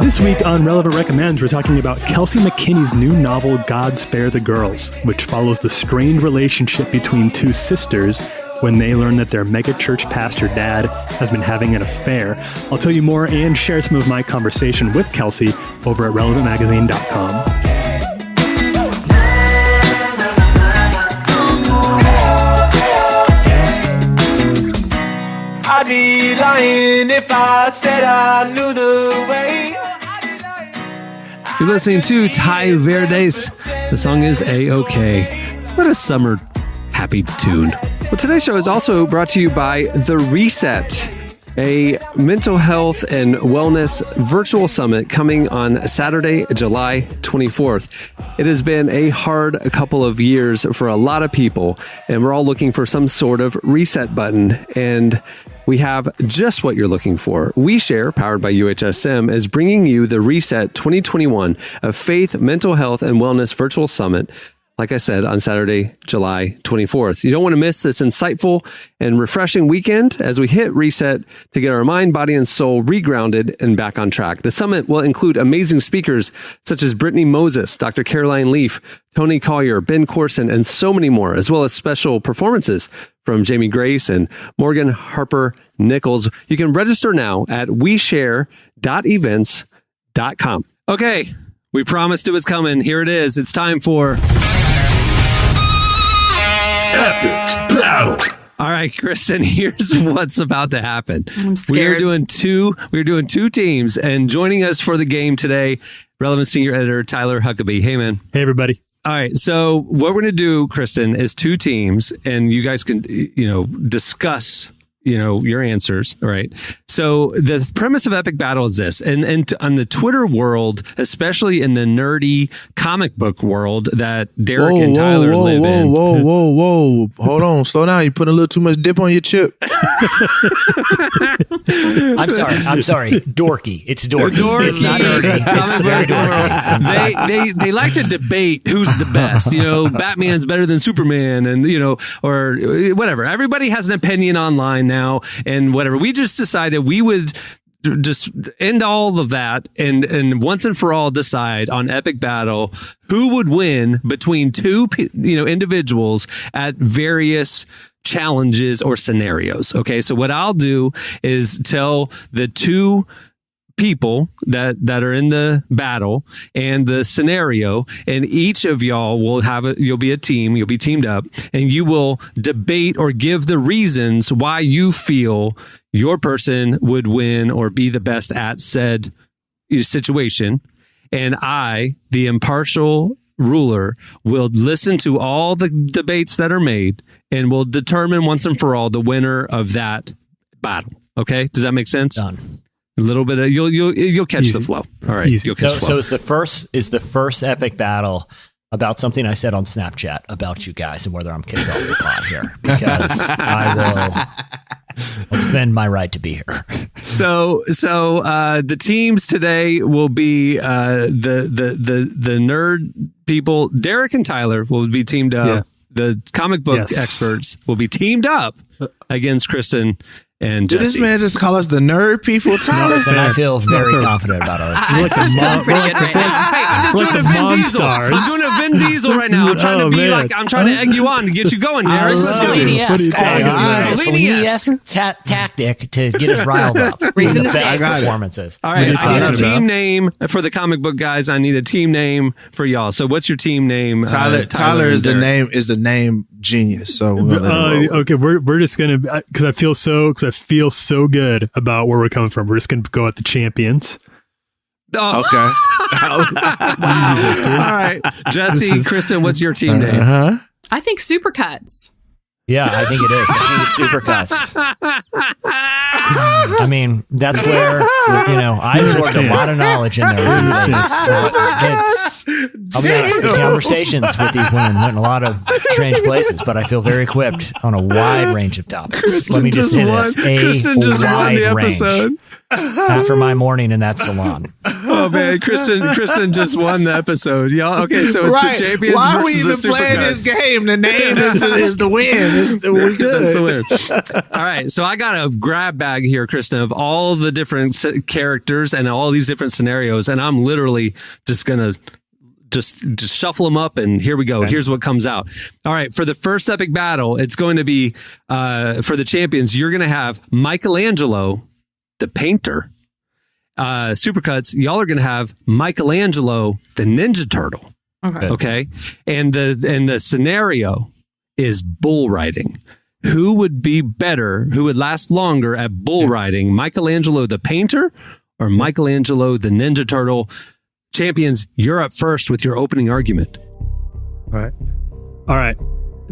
This week on Relevant Recommends, we're talking about Kelsey McKinney's new novel, God Spare the Girls, which follows the strained relationship between two sisters when they learn that their megachurch pastor dad has been having an affair. I'll tell you more and share some of my conversation with Kelsey over at relevantmagazine.com. I'd be lying if I said I knew the way. You're listening to Ty Verdes. The song is A-OK. What a summer happy tune. Well, today's show is also brought to you by The Reset, a mental health and wellness virtual summit coming on Saturday, July 24th. It has been a hard couple of years for a lot of people, and we're all looking for some sort of reset button. And we have just what you're looking for. WeShare, powered by UHSM, is bringing you the Reset 2021, a faith, mental health, and wellness virtual summit, like I said, on Saturday, July 24th. You don't want to miss this insightful and refreshing weekend as we hit reset to get our mind, body, and soul regrounded and back on track. The summit will include amazing speakers such as Brittany Moses, Dr. Caroline Leaf, Tony Collier, Ben Corson, and so many more, as well as special performances from Jamie Grace and Morgan Harper Nichols. You can register now at weshare.events.com. Okay, we promised it was coming. Here it is. It's time for Epic Battle. All right, Kristen, here's what's about to happen. I'm scared. We're doing two teams, and joining us for the game today, Relevant Senior Editor Tyler Huckabee. Hey, man. Hey, everybody. All right, so what we're going to do, Kristen, is two teams, and you guys can, discuss, your answers. All right. So the premise of Epic Battle is this, and on the Twitter world, especially in the nerdy comic book world that Derek and Tyler live in. Whoa. Hold on. Slow down. You put a little too much dip on your chip. I'm sorry. Dorky. It's dorky. It's not nerdy. It's very dorky. They like to debate who's the best. Batman's better than Superman, and or whatever. Everybody has an opinion online now and whatever. We just decided we would just end all of that and once and for all decide on epic battle who would win between two individuals at various challenges or scenarios. Okay, so what I'll do is tell the two people that are in the battle and the scenario, and each of y'all will you'll be a team, you'll be teamed up, and you will debate or give the reasons why you feel your person would win or be the best at said situation. And I, the impartial ruler, will listen to all the debates that are made and will determine once and for all the winner of that battle. Okay, does that make sense? Done. A little bit of you'll catch the flow. All right, you'll catch the flow. So is the first epic battle about something I said on Snapchat about you guys and whether I'm kicked off the pod here, because I will defend my right to be here. So the teams today will be the nerd people. Derek and Tyler will be teamed up. Yeah. The comic book experts will be teamed up against Kristen and Jesse. Did this man just call us the nerd people? Tyler? And I feel very confident about ours. I'm just doing a Vin Diesel. I'm doing a Vin Diesel right now. I'm trying to be I'm trying to egg you on to get you going, Derek. Fellini-esque tactic to get us riled up. Reason to Best stay. performances. All right, I need a team name for the comic book guys. I need a team name for y'all. So what's your team name? Tyler is the name. Is the name genius? So we're okay, we're just gonna because I feel so good about where we're coming from. We're just gonna go at the champions. Oh. Okay. All right, Jesse, Kristen, what's your team name? I think Supercuts. Yeah, I think it is. I think it's Supercuts. I mean, that's where, I absorbed a lot of knowledge in there. I'll be honest, the conversations with these women went in a lot of strange places, but I feel very equipped on a wide range of topics. Let me just say this. Kristen just won the episode. After my morning in that salon. Oh man, Kristen just won the episode. Y'all, okay, so it's the champions. Why are we versus even playing this game? The name is the win. We good. That's the win. All right, so I got a grab bag here, Kristen, of all the different characters and all these different scenarios, and I'm literally just gonna just shuffle them up, and here we go. Okay. Here's what comes out. All right, for the first epic battle, it's going to be for the champions. You're going to have Michelangelo, the painter. Supercuts, y'all are going to have Michelangelo, the Ninja Turtle. Okay. And the scenario is bull riding. Who would be better? Who would last longer at bull riding? Michelangelo, the painter, or Michelangelo, the Ninja Turtle? Champions, you're up first with your opening argument. All right.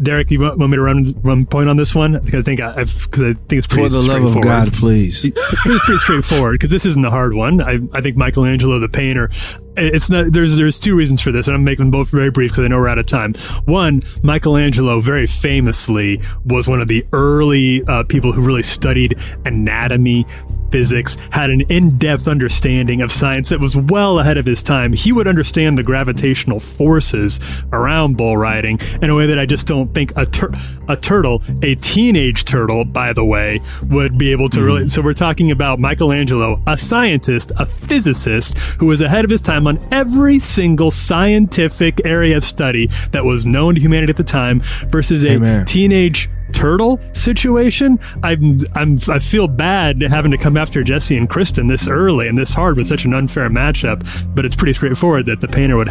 Derek, you want me to run point on this one? Because I think it's pretty for the love of God, please. It's pretty straightforward because this isn't a hard one. I think Michelangelo, the painter, it's not. There's two reasons for this, and I'm making them both very brief because I know we're out of time. One, Michelangelo very famously was one of the early people who really studied anatomy, physics, had an in-depth understanding of science that was well ahead of his time. He would understand the gravitational forces around bull riding in a way that I just don't think a turtle, a teenage turtle, by the way, would be able to really. So we're talking about Michelangelo, a scientist, a physicist who was ahead of his time on every single scientific area of study that was known to humanity at the time, versus a teenage turtle situation. I feel bad having to come after Jesse and Kristen this early and this hard with such an unfair matchup, but it's pretty straightforward that the painter would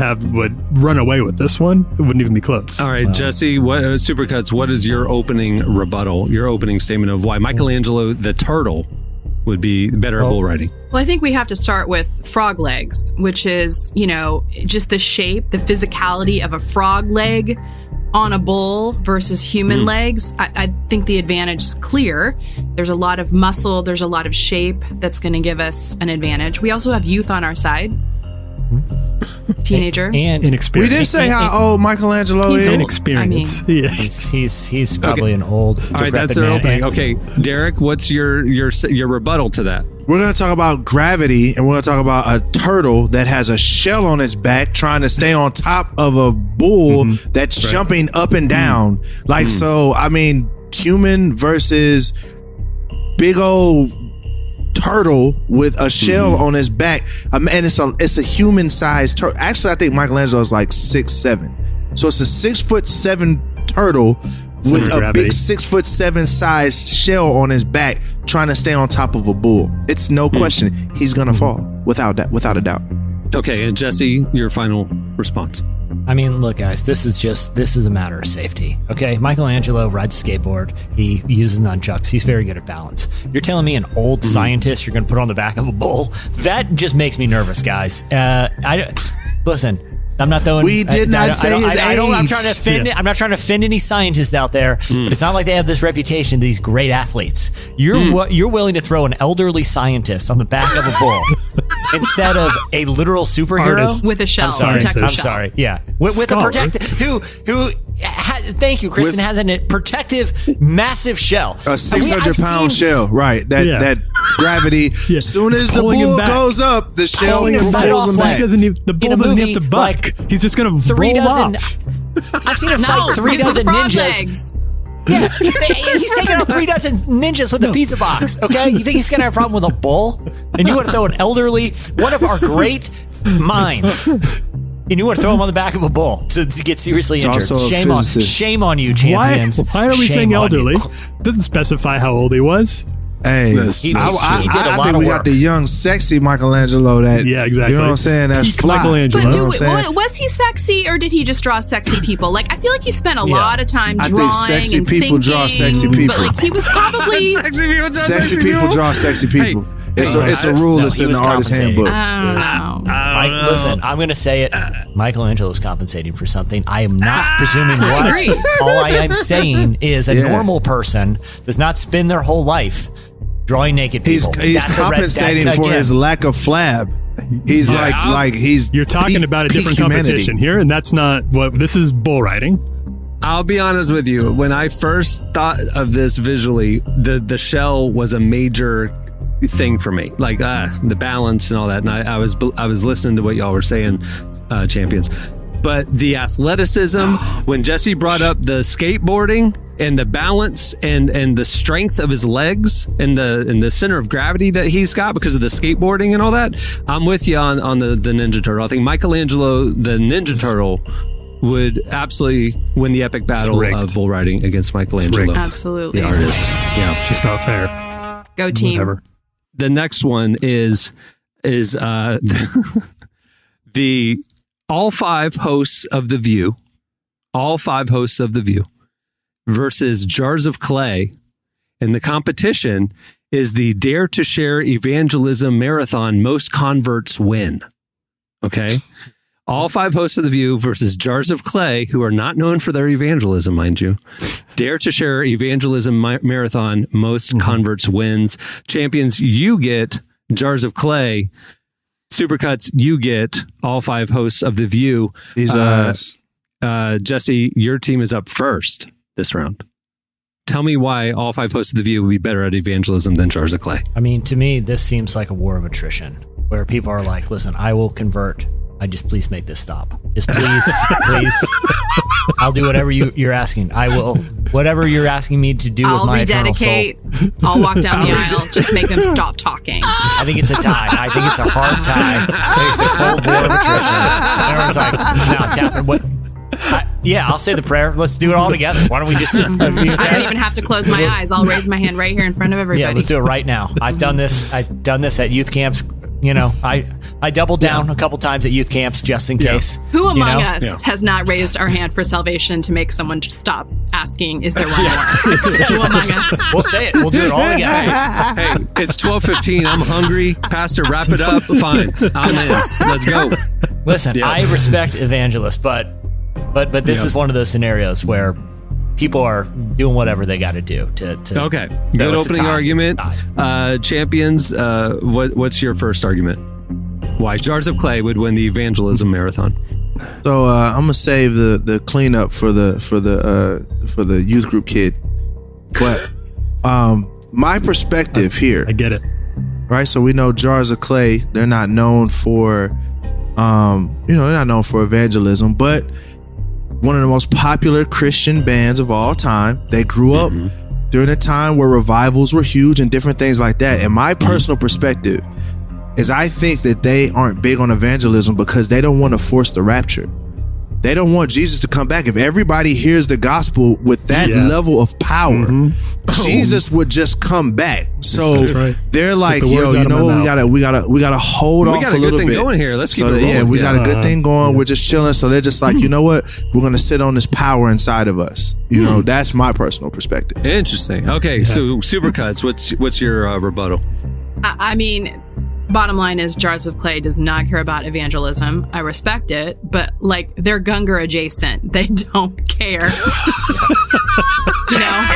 run away with this one. It wouldn't even be close. All right, Jesse, Supercuts, what is your opening rebuttal, your opening statement of why Michelangelo the turtle would be better at bull riding? Well, I think we have to start with frog legs, which is, just the shape, the physicality of a frog leg on a bull versus human legs. I think the advantage is clear. There's a lot of muscle, there's a lot of shape that's going to give us an advantage. We also have youth on our side. Teenager and inexperienced. We did say how old Michelangelo is. Inexperienced. He's probably an old. All right, that's their opening. Okay, Derek, what's your rebuttal to that? We're going to talk about gravity, and we're going to talk about a turtle that has a shell on its back trying to stay on top of a bull that's jumping up and down. So, I mean, human versus big old turtle with a shell on his back, and it's a human sized turtle. Actually, I think Michelangelo is like 6'7", so it's a 6'7" turtle with a big 6'7" sized shell on his back, trying to stay on top of a bull. It's no question he's gonna fall without a doubt. Okay, and Jesse, your final response. I mean, look, guys, this is a matter of safety. Okay, Michelangelo rides a skateboard. He uses nunchucks. He's very good at balance. You're telling me an old scientist you're going to put on the back of a bull? That just makes me nervous, guys. Listen. I'm not throwing. We did not say his age. I'm trying to offend. I'm not trying to offend any scientists out there. But it's not like they have this reputation. These great athletes. You're willing to throw an elderly scientist on the back of a bull instead of a literal superhero with a shell. I'm sorry. Yeah, with a protective who. Thank you, Kristen. Has a protective, massive shell. A 600-pound shell, right? That gravity. Yeah. Soon as the bull goes up, the shell pulls him back. The bull doesn't have to buck. He's just going to roll off. I've seen him fight 3 dozen ninjas. Legs. Yeah, he's taking out 3 dozen ninjas with a pizza box. Okay, you think he's going to have a problem with a bull? And you want to throw an elderly, one of our great minds. And you want to throw him on the back of a bull to get seriously injured. Shame on you, champions. Why are we saying elderly? Doesn't specify how old he was. Hey, I think we got the young, sexy Michelangelo. Exactly. You know what I'm saying? That's fly. Michelangelo. But was he sexy, or did he just draw sexy people? Like, I feel like he spent a lot of time drawing. I think sexy and people thinking, draw sexy people. But like, he was probably sexy people draw sexy people. Hey. It's a rule that's in the artist handbook. I don't know. Listen, I'm going to say it. Michelangelo's compensating for something. I am not presuming what. All I am saying is a normal person does not spend their whole life drawing naked people. He's compensating for his lack of flab. He's he's. You're talking about a different competition here, and that's not what this is. Bull riding. I'll be honest with you. When I first thought of this visually, the shell was a major thing for me, like the balance and all that. And I was listening to what y'all were saying, champions. But the athleticism, when Jesse brought up the skateboarding and the balance and the strength of his legs and the center of gravity that he's got because of the skateboarding and all that, I'm with you on the Ninja Turtle. I think Michelangelo, the Ninja Turtle, would absolutely win the epic battle of bull riding against Michelangelo. Absolutely. The artist. Yeah. It's just not fair. Go team. Whatever. The next one is the all 5 hosts of The View, versus Jars of Clay. And the competition is the Dare to Share Evangelism Marathon Most Converts Win. Okay? All 5 hosts of The View versus Jars of Clay, who are not known for their evangelism, mind you. Dare to Share Evangelism Marathon Most Converts Wins. Champions, you get Jars of Clay. Supercuts, you get all 5 hosts of The View. Jesse, your team is up first this round. Tell me why all 5 hosts of The View would be better at evangelism than Jars of Clay. I mean, to me, this seems like a war of attrition, where people are like, listen, I will convert. Please make this stop. Just please. I'll do whatever you're asking. I will, whatever you're asking me to do with my eternal soul. I'll rededicate. I'll walk down the aisle. Just make them stop talking. I think it's a tie. I think it's a hard tie. It's a cold war of attrition. Everyone's like, no, tap it. I'll say the prayer. Let's do it all together. Why don't we just... I don't even have to close my eyes. I'll raise my hand right here in front of everybody. Yeah, let's do it right now. I've done this at youth camps. You know, I doubled down a couple times at youth camps just in case. Who among us has not raised our hand for salvation to make someone just stop asking, is there one more? Who among us? We'll say it. We'll do it all together. Hey, it's 12:15. I'm hungry. Pastor, wrap it up. Fine. I'm in. Let's go. Listen, I respect evangelists, but this is one of those scenarios where people are doing whatever they got to do to. Okay, good opening argument. Champions, what's your first argument? Why Jars of Clay would win the evangelism marathon? So I'm gonna save the cleanup for the youth group kid, but my perspective here. I get it. Right, so we know Jars of Clay. They're not known for, they're not known for evangelism, but one of the most popular Christian bands of all time. They grew up during a time where revivals were huge and different things like that. And my personal perspective is I think that they aren't big on evangelism because they don't want to force the rapture. They don't want Jesus to come back. If everybody hears the gospel with that level of power, Jesus would just come back. So they're like, yo, you know what? We gotta hold off a little bit. We got a good thing going here. Let's keep it rolling. Yeah, we got a good thing going. We're just chilling. So they're just like, you know what? We're gonna sit on this power inside of us. You know, that's my personal perspective. Interesting. Okay, so Supercuts, what's your rebuttal? I mean, bottom line is Jars of Clay does not care about evangelism. I respect it, but like they're Gungor adjacent. They don't care. You know?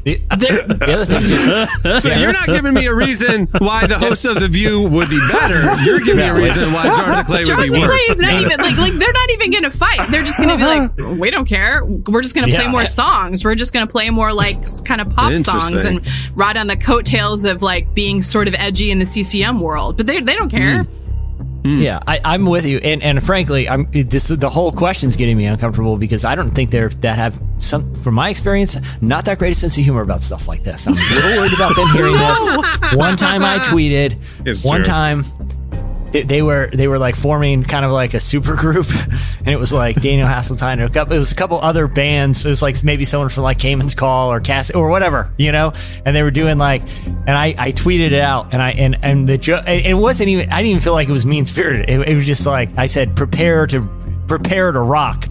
The other thing too. So you're not giving me a reason why the host of The View would be better. You're giving me a reason why Jars of Clay would be worse. Jars of Clay is not even like they're not even gonna fight. They're just gonna be like, we don't care. We're just gonna play more songs. We're just gonna play more like kind of pop songs and ride on the coattails of like being sort of edgy in the CCM world. But they don't care. Yeah, I'm with you, and frankly, the whole question's getting me uncomfortable because I don't think that have some, from my experience, not that great a sense of humor about stuff like this. I'm a little worried about them hearing this. One time I tweeted, time they were like forming kind of like a super group, and it was like Daniel Hasseltine, it was a couple other bands. It was like maybe someone from like Cayman's Call or Cass or whatever, you know, and they were doing like, and I tweeted it out, and the joke, it wasn't even, I didn't even feel like it was mean spirited. It was just like I said, prepare to rock ...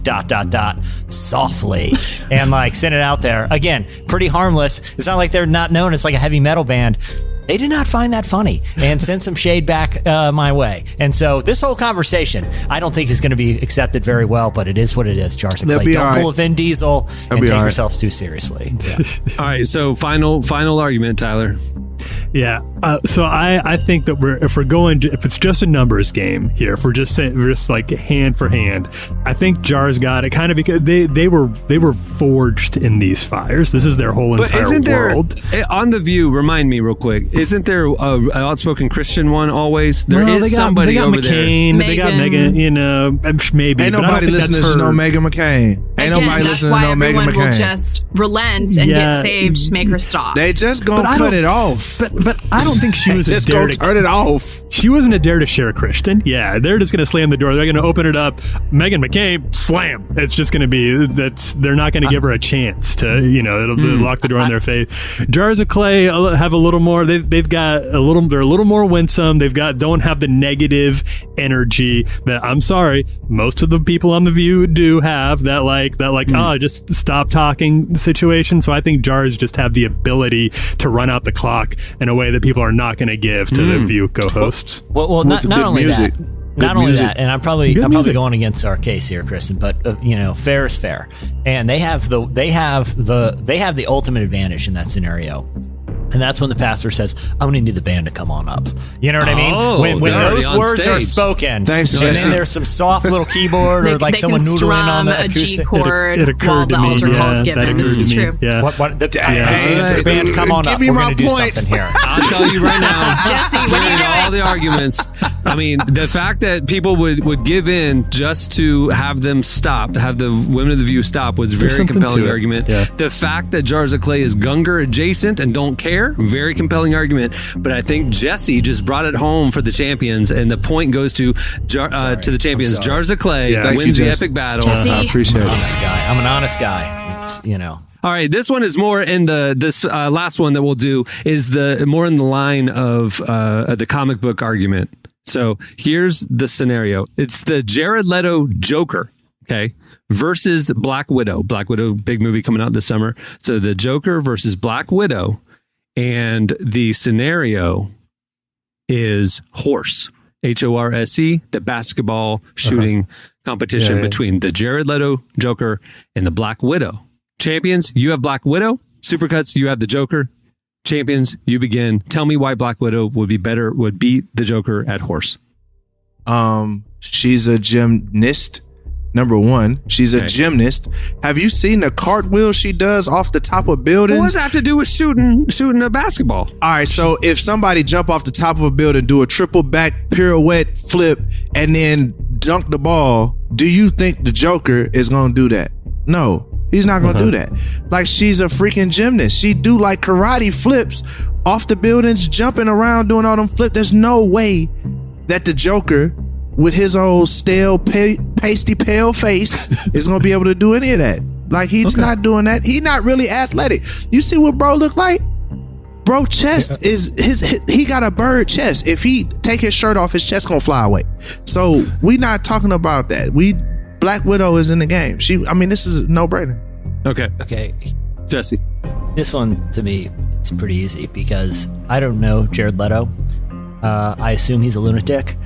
softly, and like sent it out there. Again, pretty harmless. It's not like they're not known as like a heavy metal band. They did not find that funny and sent some shade back my way. And so this whole conversation, I don't think is going to be accepted very well, but it is what it is, Jars of Clay. Don't pull a Vin Diesel and take yourselves too seriously. Yeah. All right, so final argument, Tyler. Yeah. So I think that if it's just a numbers game here, if we're just like hand for hand, I think Jars got it kind of because they were forged in these fires. This is their whole entire world. On The View, remind me real quick, isn't there an outspoken Christian one always? There is somebody over McCain, there. They got Megan, you know, maybe. Ain't nobody listening to no Megan McCain. Ain't nobody listening to no Megan McCain. Everyone will just relent and get saved to make her stop. They just gonna cut it off. But I don't think she was just go turn it off. She wasn't a dare to share Christian. Yeah, they're just going to slam the door. They're going to open it up. Megan McCain, slam. It's just going to be they're not going to give her a chance to, you know, it'll lock the door in their face. Jars of Clay have a little more. They've got a little. They're a little more winsome. Don't have the negative energy that, I'm sorry, most of the people on The View do have. Just stop talking situation. So I think Jars just have the ability to run out the clock in a way that people are not going to give to The View co-hosts. Well, not only that. Not only that, and I'm probably going against our case here, Kristen, but fair is fair, and they have the ultimate advantage in that scenario. And that's when the pastor says, I'm going to need the band to come on up. You know what I mean? When those words are spoken, thanks, and then there's some soft little keyboard or like someone noodling on the acoustic. G chord while the altar call is given. This is true. Yeah. The band, come on up. We're going to do something here. I'll tell you right now. Jesse, what are you doing? All the arguments. I mean, the fact that people would give in just to have them stop, have the women of The View stop, was a very compelling argument. Yeah. The fact that Jars of Clay is Gungor adjacent and don't care, very compelling argument. But I think Jesse just brought it home for the champions, and the point goes to the champions. Jars of Clay wins the epic battle. Jesse. I appreciate it. I'm an honest guy. All right, this one is more in this last one that we'll do is more in the line of the comic book argument. So here's the scenario. It's the Jared Leto Joker, okay, versus Black Widow. Black Widow, big movie coming out this summer. So the Joker versus Black Widow, and the scenario is Horse, HORSE, the basketball shooting competition between the Jared Leto Joker and the Black Widow. Champions, you have Black Widow. Supercuts, you have the Joker. Champions, you begin. Tell me why Black Widow would beat the Joker at Horse. She's a gymnast. Number one, she's a gymnast. Have you seen the cartwheel she does off the top of buildings? What does that have to do with shooting a basketball? All right, so if somebody jump off the top of a building, do a triple back pirouette flip, and then dunk the ball, do you think the Joker is going to do that? No. He's not gonna do that. Like, she's a freaking gymnast. She do like karate flips off the buildings, jumping around, doing all them flips. There's no way that the Joker, with his old stale, pasty, pale face, is gonna be able to do any of that. Like, he's not doing that. He's not really athletic. You see what bro look like? Bro chest is he got a bird chest. If he take his shirt off, his chest gonna fly away. So we not talking about that. Black Widow is in the game. This is a no-brainer. Okay. Jesse. This one, to me, it's pretty easy because I don't know Jared Leto. I assume he's a lunatic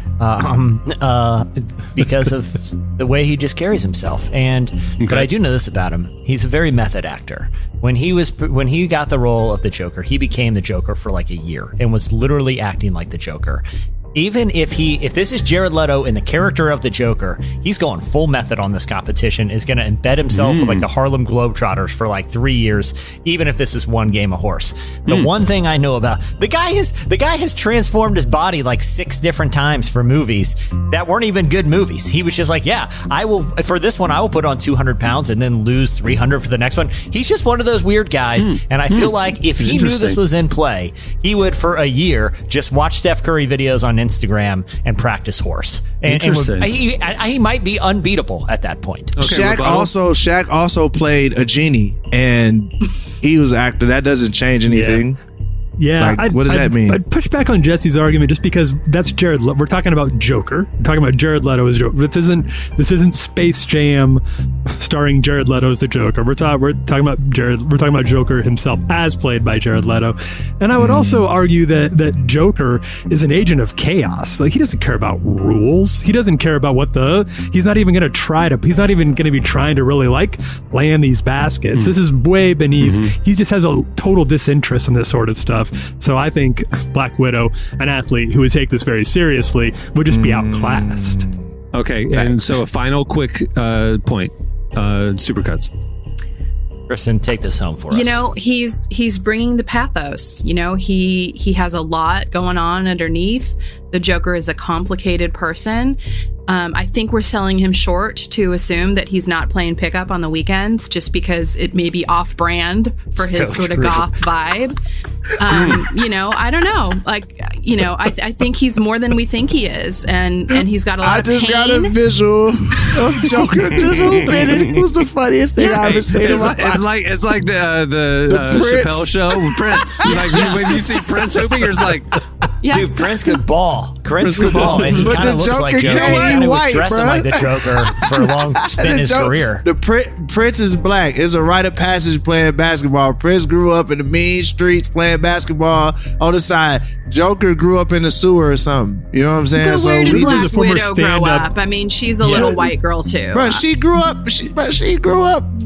because of the way he just carries himself. But I do know this about him. He's a very method actor. When he got the role of the Joker, he became the Joker for like a year and was literally acting like the Joker. Even if this is Jared Leto in the character of the Joker, he's going full method on this competition, is going to embed himself with like the Harlem Globetrotters for like 3 years, even if this is one game of horse. The one thing I know about the guy has transformed his body like 6 different times for movies that weren't even good movies. He was just like, yeah, for this one, I will put on 200 pounds and then lose 300 for the next one. He's just one of those weird guys. And I feel like if he knew this was in play, he would for a year just watch Steph Curry videos on Instagram and practice horse. And he might be unbeatable at that point. Okay, Shaq also played a genie, and he was an actor. That doesn't change anything. Yeah, like, what does that mean? I'd push back on Jesse's argument just because that's Jared. We're talking about Joker. We're talking about Jared Leto as Joker. This isn't Space Jam starring Jared Leto as the Joker. We're talking about Jared. We're talking about Joker himself as played by Jared Leto. And I would also argue that Joker is an agent of chaos. Like, he doesn't care about rules. He doesn't care about he's not even going to try to. He's not even going to be trying to really like land these baskets. This is way beneath. He just has a total disinterest in this sort of stuff. So I think Black Widow, an athlete who would take this very seriously, would just be outclassed. Okay, and so a final quick point. Supercuts. Kristen, take this home for us. He's bringing the pathos. He has a lot going on underneath. The Joker is a complicated person. I think we're selling him short to assume that he's not playing pickup on the weekends just because it may be off-brand for his sort of goth vibe. I don't know. I think he's more than we think he is, and he's got a lot of pain. I just got a visual of Joker just opening. It was the funniest thing I ever seen in my life. It's like the Chappelle show with Prince. Like, when you see Prince opening, you're just like, dude, Prince could ball. Prince could ball, and he kind of looks like Joker. He was dressing like the Joker for a long stint in his career. The Prince is black. It's a rite of passage playing basketball. Prince grew up in the mean streets playing basketball on the side. Joker grew up in the sewer or something. You know what I'm saying? But where did Black Widow grow up? I mean, she's a little white girl too. Bro, she grew up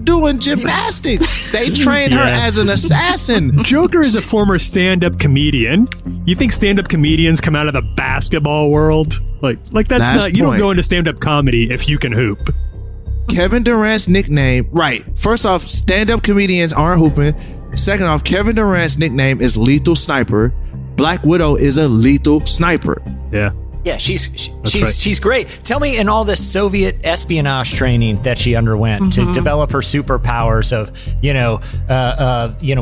doing gymnastics. They trained her as an assassin. Joker is a former stand-up comedian. You think stand-up comedians come out of the basketball world? Like that's not. You don't go into stand-up comedy if you can hoop. Kevin Durant's nickname, right? First off, stand-up comedians aren't hooping. Second off, Kevin Durant's nickname is Lethal Sniper. Black Widow is a lethal sniper. Yeah. Yeah, she's great. Tell me, in all this Soviet espionage training that she underwent to develop her superpowers of,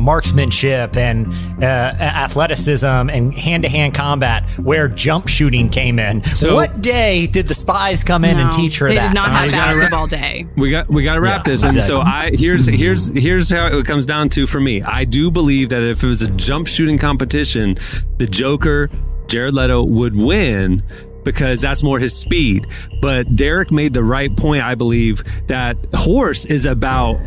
marksmanship and athleticism and hand-to-hand combat, where jump shooting came in. So, what day did the spies come in and teach her that? They did not have basketball day. We got to wrap this. And so here's how it comes down to for me. I do believe that if it was a jump shooting competition, the Joker, Jared Leto, would win because that's more his speed. But Derek made the right point, I believe, that horse is about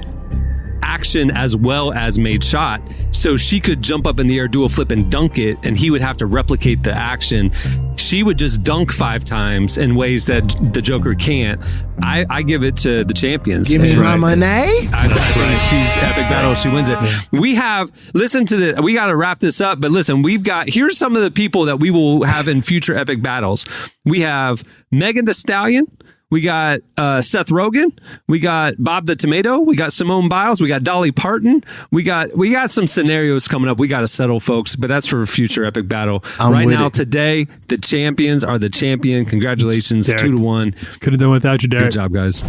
action as well as made shot. So she could jump up in the air, do a flip and dunk it, and he would have to replicate the action. She would just dunk 5 times in ways that the Joker can't. I give it to the champions. Give me my money. I think she's epic battle. She wins it. We got to wrap this up, but listen, here's some of the people that we will have in future epic battles. We have Megan Thee Stallion. We got Seth Rogen. We got Bob the Tomato. We got Simone Biles. We got Dolly Parton. We got some scenarios coming up. We got to settle, folks, but that's for a future epic battle. Today, the champions are the champion. Congratulations, Derek. 2-1. Could have done without you, Derek. Good job, guys.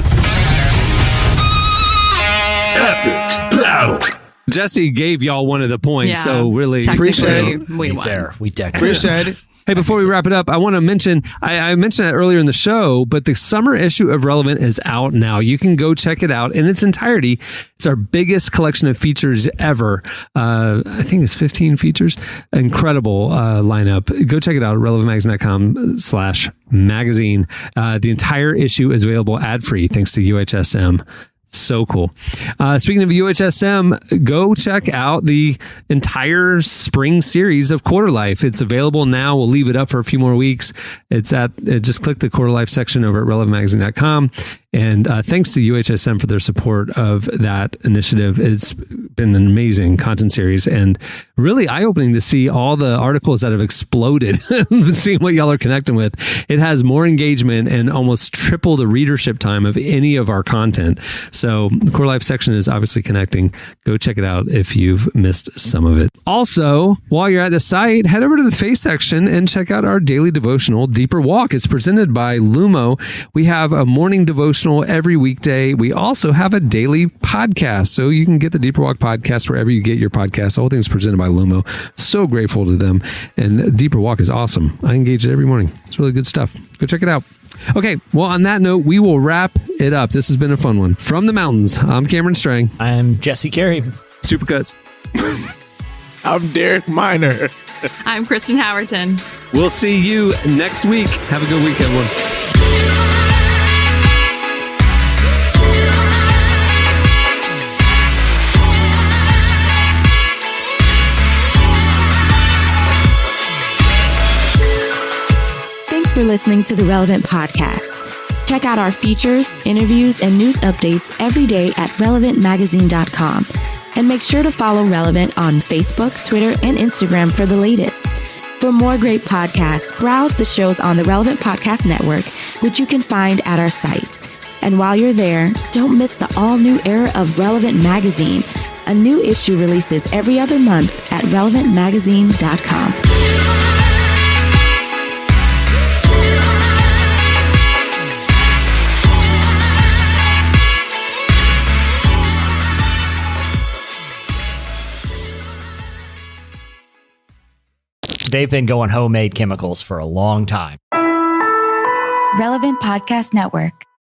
out. Jesse gave y'all one of the points, Yeah, so really technically, appreciate it. we won. Fair. We definitely Appreciate it. Hey, before we wrap it up, I want to mention, I mentioned it earlier in the show, but the summer issue of Relevant is out now. You can go check it out in its entirety. It's our biggest collection of features ever. I think it's 15 features. Incredible lineup. Go check it out at relevantmagazine.com/magazine. The entire issue is available ad-free thanks to UHSM. So cool. Speaking of UHSM, go check out the entire spring series of Quarterlife. It's available now. We'll leave it up for a few more weeks. Just click the Quarterlife section over at relevantmagazine.com. And thanks to UHSM for their support of that initiative. It's been an amazing content series and really eye-opening to see all the articles that have exploded, seeing what y'all are connecting with. It has more engagement and almost triple the readership time of any of our content. So the Core Life section is obviously connecting. Go check it out if you've missed some of it. Also, while you're at the site, head over to the Face section and check out our daily devotional, Deeper Walk. It's presented by Lumo. We have a morning devotional every weekday. We also have a daily podcast, so you can get the Deeper Walk podcast wherever you get your podcast. The whole thing is presented by Lumo. So grateful to them. And Deeper Walk is awesome. I engage it every morning. It's really good stuff. Go check it out. Okay, well, on that note, we will wrap it up. This has been a fun one. From the mountains, I'm Cameron Strang. I'm Jesse Carey. Supercuts. I'm Derek Miner. I'm Kristen Howerton. We'll see you next week. Have a good week, everyone. Thanks for listening to the Relevant Podcast. Check out our features, interviews, and news updates every day at relevantmagazine.com. And make sure to follow Relevant on Facebook, Twitter, and Instagram for the latest. For more great podcasts, browse the shows on the Relevant Podcast Network, which you can find at our site. And while you're there, don't miss the all-new era of Relevant Magazine. A new issue releases every other month at relevantmagazine.com. They've been going homemade chemicals for a long time. Relevant Podcast Network.